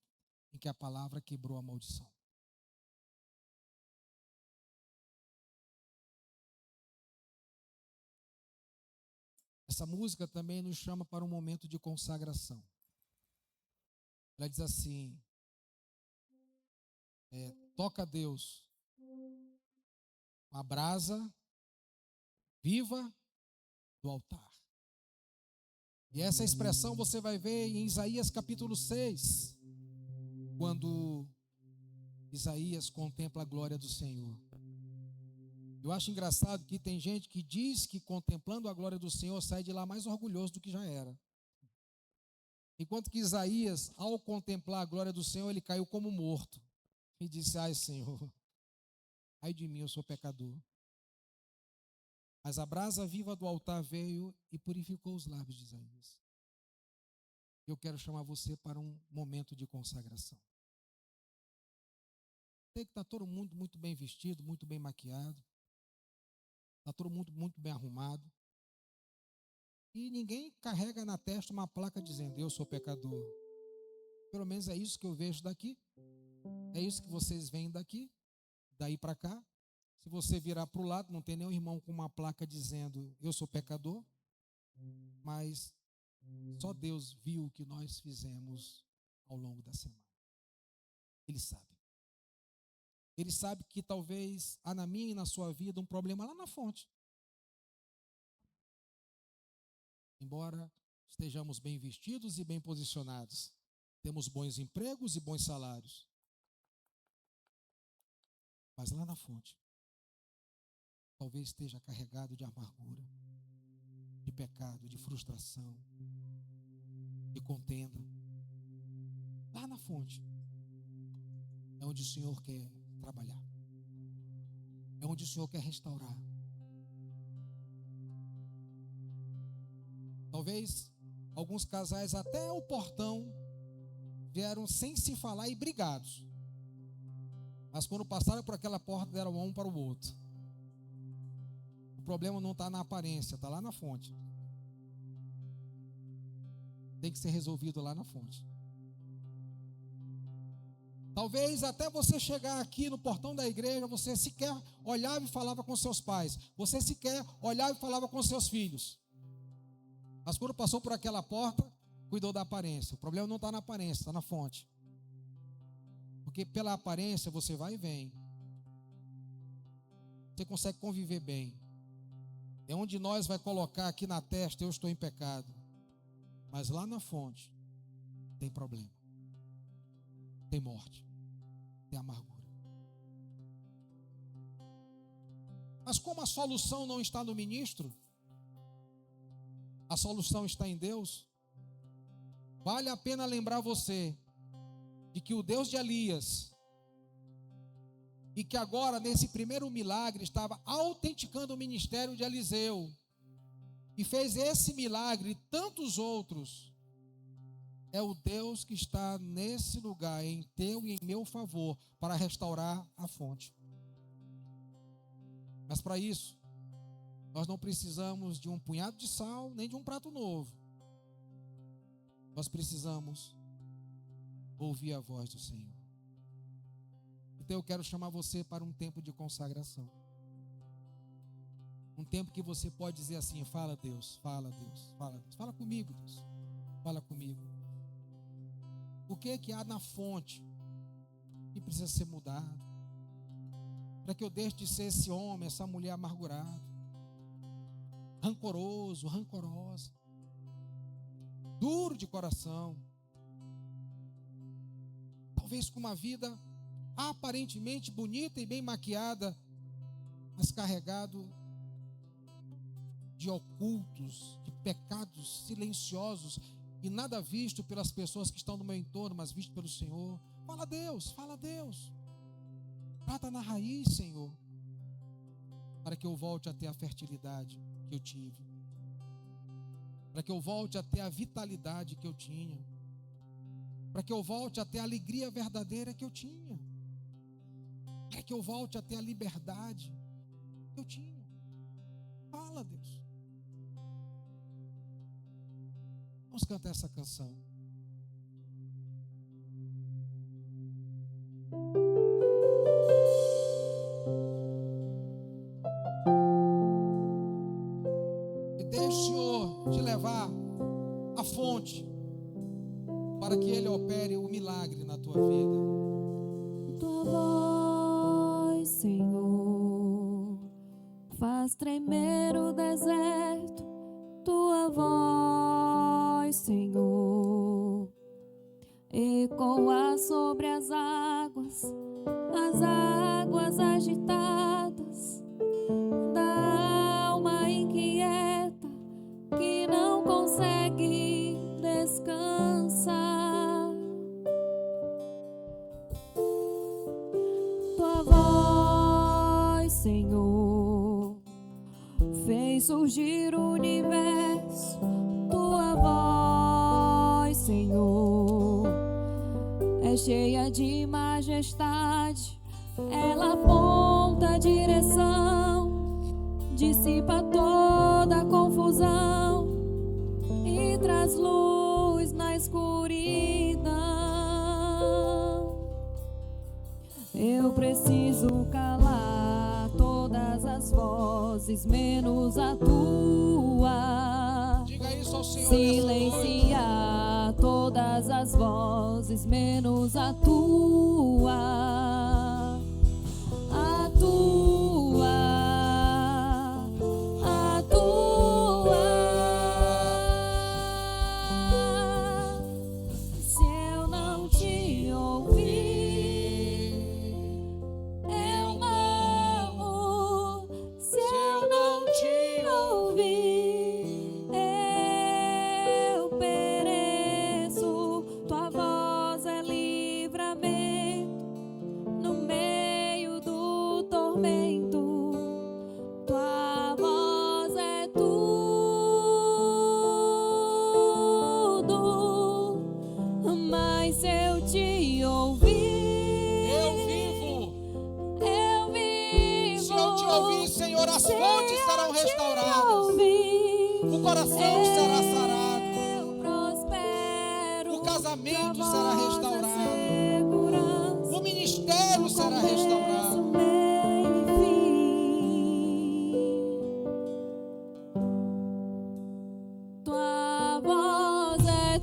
em que a palavra quebrou a maldição. Essa música também nos chama para um momento de consagração. Ela diz assim: toca a Deus uma brasa viva do altar. E essa expressão você vai ver em Isaías capítulo 6, quando Isaías contempla a glória do Senhor. Eu acho engraçado que tem gente que diz que contemplando a glória do Senhor sai de lá mais orgulhoso do que já era. Enquanto que Isaías, ao contemplar a glória do Senhor, ele caiu como morto. E disse: ai, Senhor, ai de mim, eu sou pecador. Mas a brasa viva do altar veio e purificou os lábios de Isaías. Eu quero chamar você para um momento de consagração. Tem que estar todo mundo muito bem vestido, muito bem maquiado. Está todo mundo muito bem arrumado. E ninguém carrega na testa uma placa dizendo: eu sou pecador. Pelo menos é isso que eu vejo daqui. É isso que vocês veem daqui, daí para cá. Se você virar para o lado, não tem nenhum irmão com uma placa dizendo: eu sou pecador. Mas só Deus viu o que nós fizemos ao longo da semana. Ele sabe. Ele sabe que talvez há na minha e na sua vida um problema lá na fonte. Embora estejamos bem vestidos e bem posicionados, temos bons empregos e bons salários. Mas lá na fonte, talvez esteja carregado de amargura, de pecado, de frustração, de contenda. Lá na fonte é onde o Senhor quer trabalhar. É onde o Senhor quer restaurar. Talvez alguns casais até o portão vieram sem se falar e brigados. Mas quando passaram por aquela porta, deram um para o outro. O problema não está na aparência, está lá na fonte. Tem que ser resolvido lá na fonte. Talvez até você chegar aqui no portão da igreja, você sequer olhava e falava com seus pais. Você sequer olhava e falava com seus filhos. Mas quando passou por aquela porta, cuidou da aparência. O problema não está na aparência, está na fonte. Porque pela aparência você vai e vem. Você consegue conviver bem. É onde nós vai colocar aqui na testa: eu estou em pecado. Mas lá na fonte tem problema. Tem morte. Tem amargura. Mas como a solução não está no ministro, a solução está em Deus. Vale a pena lembrar você de que o Deus de Elias, e que agora nesse primeiro milagre estava autenticando o ministério de Eliseu, e fez esse milagre e tantos outros, é o Deus que está nesse lugar, em teu e em meu favor, para restaurar a fonte. Mas para isso, nós não precisamos de um punhado de sal, nem de um prato novo. Nós precisamos ouvir a voz do Senhor. Então eu quero chamar você para um tempo de consagração. Um tempo que você pode dizer assim: fala Deus, fala Deus, fala Deus. Fala comigo, Deus. Fala comigo. O que é que há na fonte que precisa ser mudado? Para que eu deixe de ser esse homem, essa mulher amargurada, rancoroso, rancorosa, duro de coração, talvez com uma vida aparentemente bonita e bem maquiada, mas carregado de ocultos, de pecados silenciosos e nada visto pelas pessoas que estão no meu entorno, mas visto pelo Senhor. Fala a Deus, fala a Deus. Trata na raiz, Senhor, para que eu volte a ter a fertilidade que eu tive, para que eu volte a ter a vitalidade que eu tinha, para que eu volte a ter a alegria verdadeira que eu tinha, para que eu volte a ter a liberdade que eu tinha. Fala, Deus. Vamos cantar essa canção. E deixe o Senhor te levar à fonte, para que Ele opere o milagre na tua vida. Tua voz, Senhor, faz tremer o deserto. Tua voz, Senhor. Ecoa sobre as águas agitadas da alma inquieta que não consegue descansar. Tua voz, Senhor, fez surgir o universo. Tua voz, Senhor, é cheia de majestade. Ela aponta a direção, dissipa toda a confusão e traz luz na escuridão. Eu preciso calar todas as vozes, menos a tua. Diga isso ao Senhor. Silenciar todas as vozes, menos a tua. A tua. A tua. Se eu não te ouvir, eu morro. Se eu não te ouvir, eu pereço. Tua voz é livramento no meio do tormento. Tua voz é tudo. Mas se eu te ouvir, Eu vivo. eu vivo. Se eu te ouvir, Senhor, as Se fontes serão eu te restauradas. ouvir, O coração será sarado. eu prospero. O casamento Tua será voz é restaurado. segurança. O ministério será restaurado. Começo, meio e fim. Tua voz é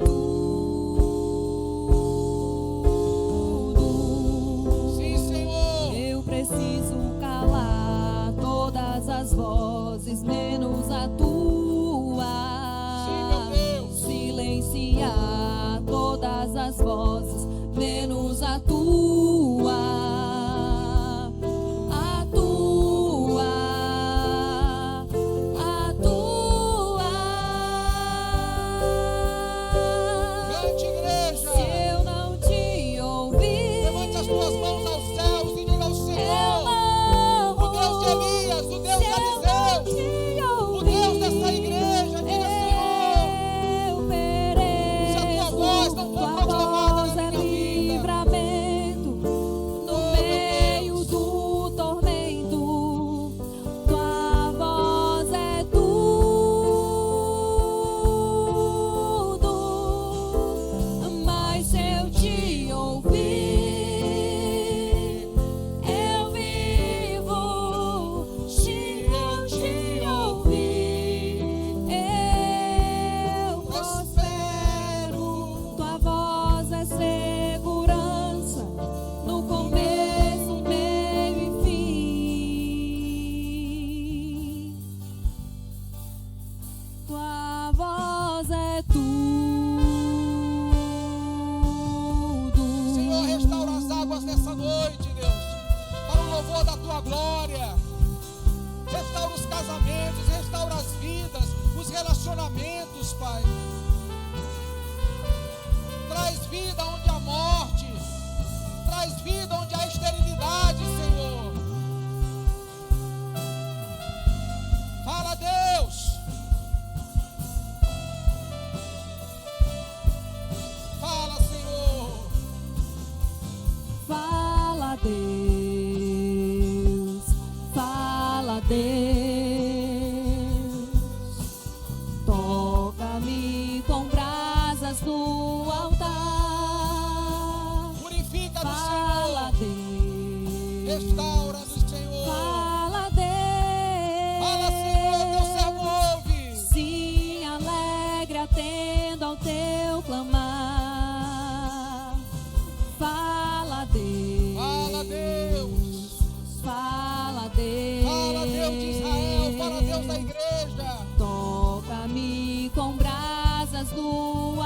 tudo. Sim, Senhor. Eu preciso calar todas as vozes, menos a tua. Sim, meu Deus. Silenciar todas as vozes, menos a tua. A tua. A tua. Cante, igreja. Se eu não te ouvir, Levante as tuas mãos aos céus e diga ao eu Senhor. morro. O Deus de Elias, o Deus de Se eu não Eliseu, te o Deus dessa igreja, diga, Senhor. eu pereço. Se a tua voz não for Tua proclamada voz na é minha vida. livramento no meio do tormento. Tua voz é tudo. Mas se eu te ouvir, eu vivo. Se eu te ouvir, eu prospero. Tua voz é segurança no começo, meio e fim. Tua voz é tudo. Senhor, restaura as águas nessa noite, Deus, para o louvor da tua glória. Restaura os casamentos, restaura as vidas, os relacionamentos, Pai. Traz vida onde há morte, traz vida onde há esterilidade, Senhor. Fala, Deus. Fala, Senhor. Fala, Deus. Fala, Deus. Toca-me com brasas no altar. Purifica-nos, Fala, Senhor. Deus. Restaura-nos, Senhor. Fala, Deus. Fala, Senhor, teu servo ouve. Sim, alegre atendo ao teu clamar. Fala, Deus. Fala, Deus. Fala, Deus. Fala, Deus de Israel. Fala, Deus da igreja. Toca-me com brasas no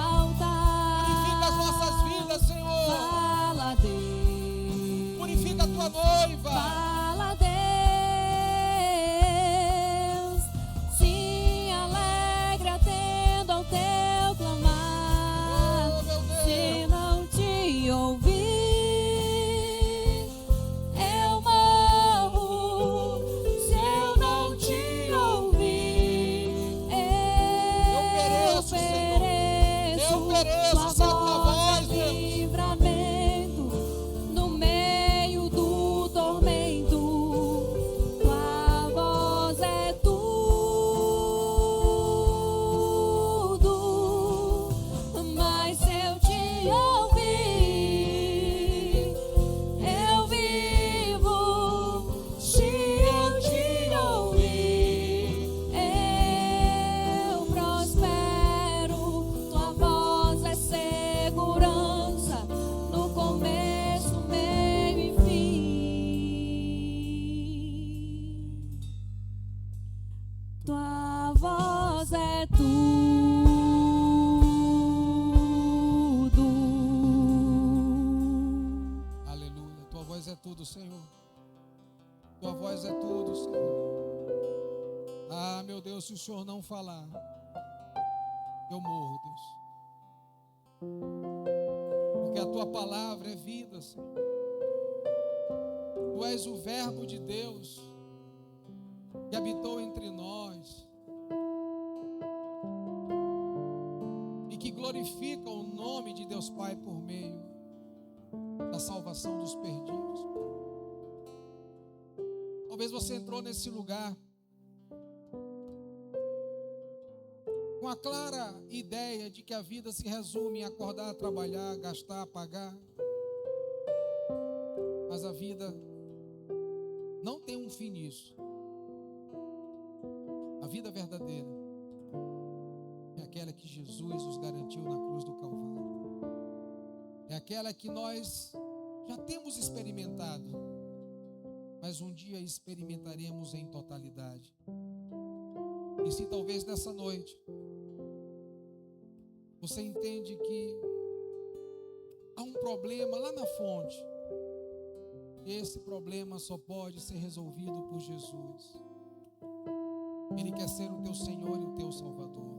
Deus, se o Senhor não falar, eu morro, Deus. Porque a tua palavra é vida, Senhor. Tu és o verbo de Deus que habitou entre nós e que glorifica o nome de Deus Pai por meio da salvação dos perdidos. Talvez você entrou nesse lugar com a clara ideia de que a vida se resume em acordar, trabalhar, gastar, pagar. Mas a vida não tem um fim nisso. A vida verdadeira é aquela que Jesus nos garantiu na cruz do Calvário. É aquela que nós já temos experimentado, mas um dia experimentaremos em totalidade. E se talvez nessa noite você entende que há um problema lá na fonte, esse problema só pode ser resolvido por Jesus. Ele quer ser o teu Senhor e o teu Salvador.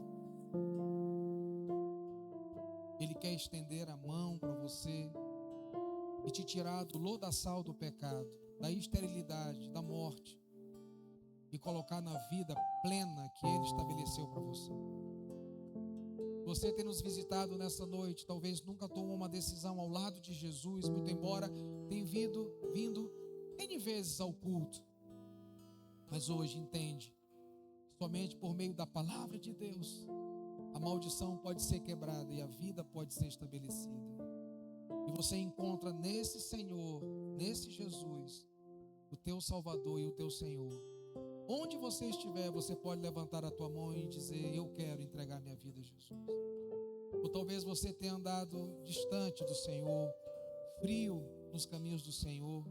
Ele quer estender a mão para você e te tirar do lodaçal do pecado, da esterilidade, da morte, e colocar na vida plena que Ele estabeleceu para você. Você tem nos visitado nessa noite, talvez nunca tomou uma decisão ao lado de Jesus, muito embora tenha vindo N vezes ao culto, mas hoje entende, somente por meio da palavra de Deus, a maldição pode ser quebrada e a vida pode ser estabelecida. E você encontra nesse Senhor, nesse Jesus, o teu Salvador e o teu Senhor. Onde você estiver, você pode levantar a tua mão e dizer: eu quero entregar minha vida a Jesus. Ou talvez você tenha andado distante do Senhor, frio nos caminhos do Senhor.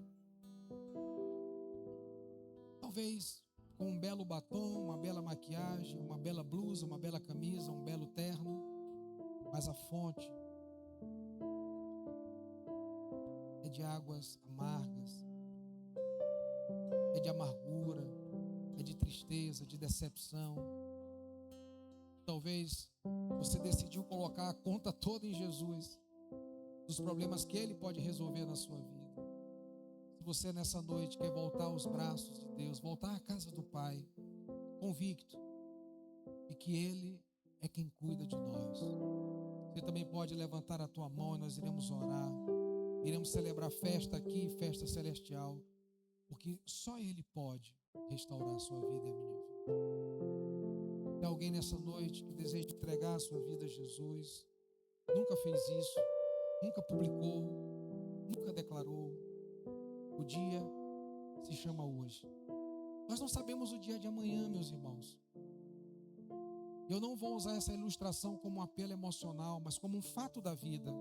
Talvez com um belo batom, uma bela maquiagem, uma bela blusa, uma bela camisa, um belo terno, mas a fonte é de águas amargas, é de amargura, é de tristeza, de decepção. Talvez você decidiu colocar a conta toda em Jesus, dos problemas que Ele pode resolver na sua vida. Se você nessa noite quer voltar aos braços de Deus, voltar à casa do Pai, convicto de que Ele é quem cuida de nós, você também pode levantar a tua mão e nós iremos orar. Iremos celebrar festa aqui, festa celestial, porque só Ele pode restaurar a sua vida e a minha vida. Tem alguém nessa noite que deseja entregar a sua vida a Jesus, nunca fez isso, nunca publicou, nunca declarou? O dia se chama hoje. Nós não sabemos o dia de amanhã, meus irmãos. Eu não vou usar essa ilustração como um apelo emocional, mas como um fato da vida.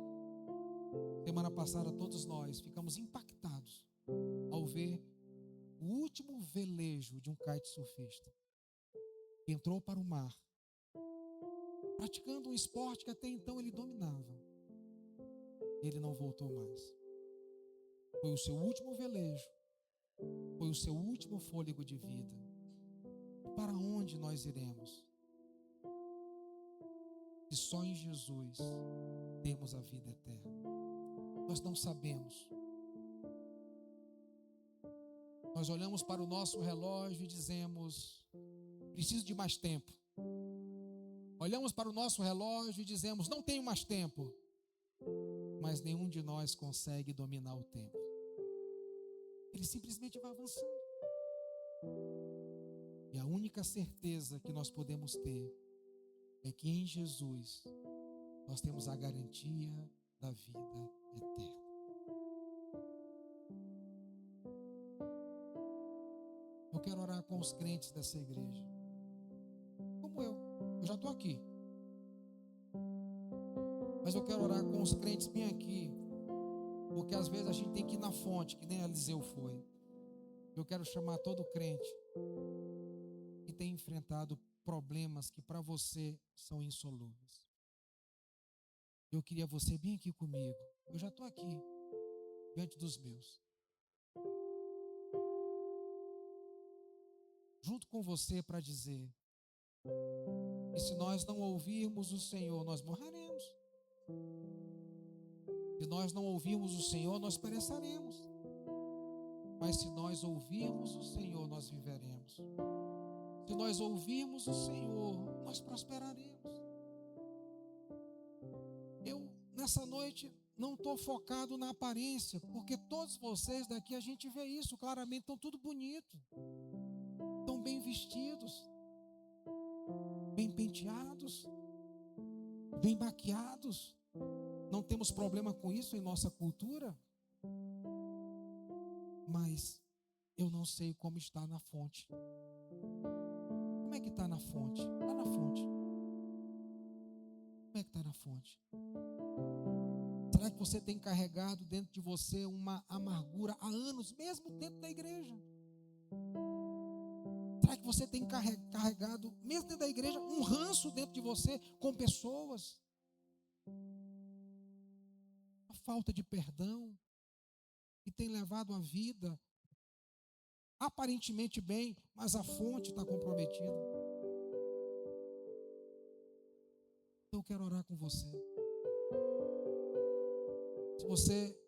Semana passada todos nós ficamos impactados ao ver o último velejo de um kitesurfista que entrou para o mar, praticando um esporte que até então ele dominava. Ele não voltou mais. Foi o seu último velejo, foi o seu último fôlego de vida. E para onde nós iremos? Se só em Jesus temos a vida eterna. Nós não sabemos. Nós olhamos para o nosso relógio e dizemos: preciso de mais tempo. Olhamos para o nosso relógio e dizemos: não tenho mais tempo. Mas nenhum de nós consegue dominar o tempo. Ele simplesmente vai avançando. E a única certeza que nós podemos ter é que em Jesus nós temos a garantia da vida eterna. Eu quero orar com os crentes dessa igreja, como eu já estou aqui, mas eu quero orar com os crentes bem aqui, porque às vezes a gente tem que ir na fonte, que nem Eliseu foi. Eu quero chamar todo crente que tem enfrentado problemas que para você são insolúveis. Eu queria você bem aqui comigo. Eu já estou aqui, diante dos meus. Junto com você para dizer: E se nós não ouvirmos o Senhor, nós morreremos. Se nós não ouvirmos o Senhor, nós pereceremos. Mas se nós ouvirmos o Senhor, nós viveremos. Se nós ouvirmos o Senhor, nós prosperaremos. Eu, nessa noite, não estou focado na aparência, porque todos vocês daqui, a gente vê isso claramente, estão tudo bonito, estão bem vestidos, bem penteados, bem maquiados. Não temos problema com isso em nossa cultura. Mas eu não sei como está na fonte. Como é que está na fonte? Está na fonte. Como é que está na fonte? Será que você tem carregado dentro de você uma amargura há anos, mesmo dentro da igreja? Será que você tem carregado, mesmo dentro da igreja, um ranço dentro de você com pessoas? A falta de perdão que tem levado a vida aparentemente bem, mas a fonte está comprometida. Eu quero orar com você. Se você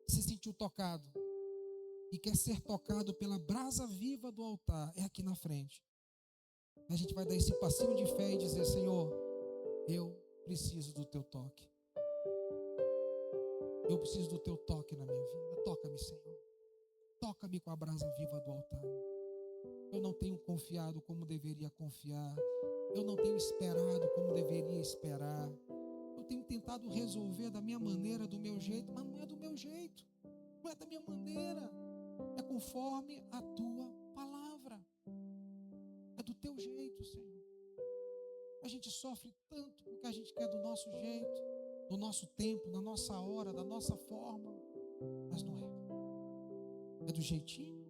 se sentiu tocado e quer ser tocado pela brasa viva do altar, é aqui na frente. A gente vai dar esse passinho de fé e dizer: Senhor, eu preciso do teu toque. Eu preciso do teu toque na minha vida. Toca-me, Senhor. Toca-me com a brasa viva do altar. Eu não tenho confiado como deveria confiar. Eu não tenho esperado como deveria esperar. Eu tenho tentado resolver da minha maneira, do meu jeito, mas não é do meu jeito. Não é da minha maneira. É conforme a tua palavra. É do teu jeito, Senhor. A gente sofre tanto porque a gente quer do nosso jeito, do nosso tempo, na nossa hora, da nossa forma. Mas não é. É do jeitinho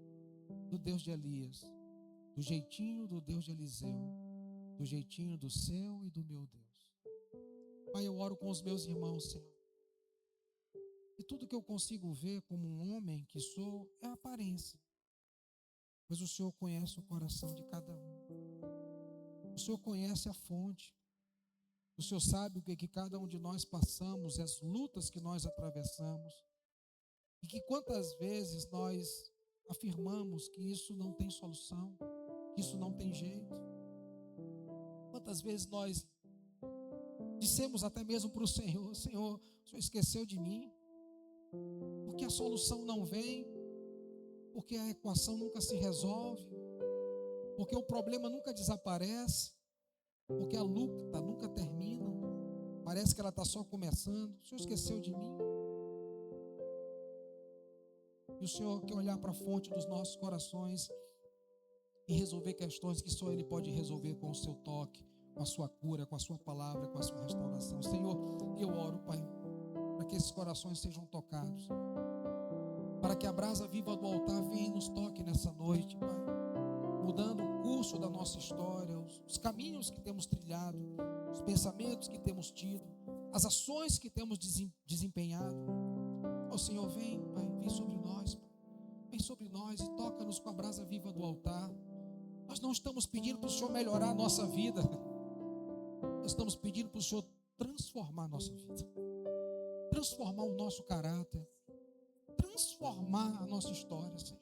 do Deus de Elias, do jeitinho do Deus de Eliseu, do jeitinho do seu e do meu Deus. Pai, eu oro com os meus irmãos, Senhor. E tudo que eu consigo ver como um homem que sou é a aparência. Mas o Senhor conhece o coração de cada um. O Senhor conhece a fonte. O Senhor sabe o que cada um de nós passamos, as lutas que nós atravessamos. E que quantas vezes nós afirmamos que isso não tem solução, que isso não tem jeito. Quantas vezes nós dissemos até mesmo para o Senhor: Senhor, o Senhor esqueceu de mim, porque a solução não vem, porque a equação nunca se resolve, porque o problema nunca desaparece, porque a luta nunca termina, parece que ela está só começando. O Senhor esqueceu de mim. E o Senhor quer olhar para a fonte dos nossos corações e resolver questões que só Ele pode resolver com o seu toque, com a sua cura, com a sua palavra, com a sua restauração. Senhor, eu oro, Pai, para que esses corações sejam tocados, para que a brasa viva do altar venha e nos toque nessa noite, Pai, mudando o curso da nossa história, os caminhos que temos trilhado, os pensamentos que temos tido, as ações que temos desempenhado. Ó Senhor, vem, Pai, vem sobre nós, Pai. Vem sobre nós e toca-nos com a brasa viva do altar. Nós não estamos pedindo para o Senhor melhorar a nossa vida. Nós estamos pedindo para o Senhor transformar a nossa vida, transformar o nosso caráter, transformar a nossa história, Senhor.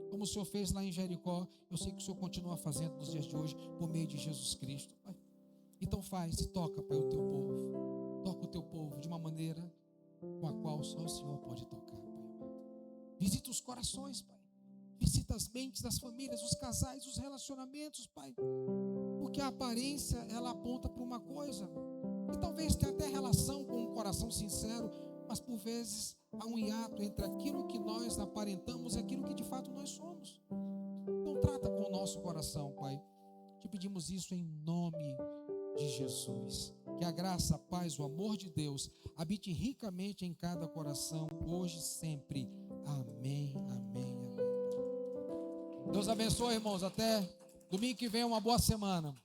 Como o Senhor fez lá em Jericó, eu sei que o Senhor continua fazendo nos dias de hoje, por meio de Jesus Cristo, Pai. Então faz e toca, Pai, o teu povo. Toca o teu povo de uma maneira com a qual só o Senhor pode tocar, Pai amado. Visita os corações, Pai. Visita as mentes das famílias, os casais, os relacionamentos, Pai. Porque a aparência, ela aponta para uma coisa, que talvez tenha até relação com um coração sincero, mas por vezes há um hiato entre aquilo que nós aparentamos e aquilo que de fato nós somos. Então trata com o nosso coração, Pai. Te pedimos isso em nome de Jesus. Que a graça, a paz, o amor de Deus habite ricamente em cada coração, hoje e sempre. Amém, amém, amém. Deus abençoe, irmãos. Até domingo que vem, uma boa semana.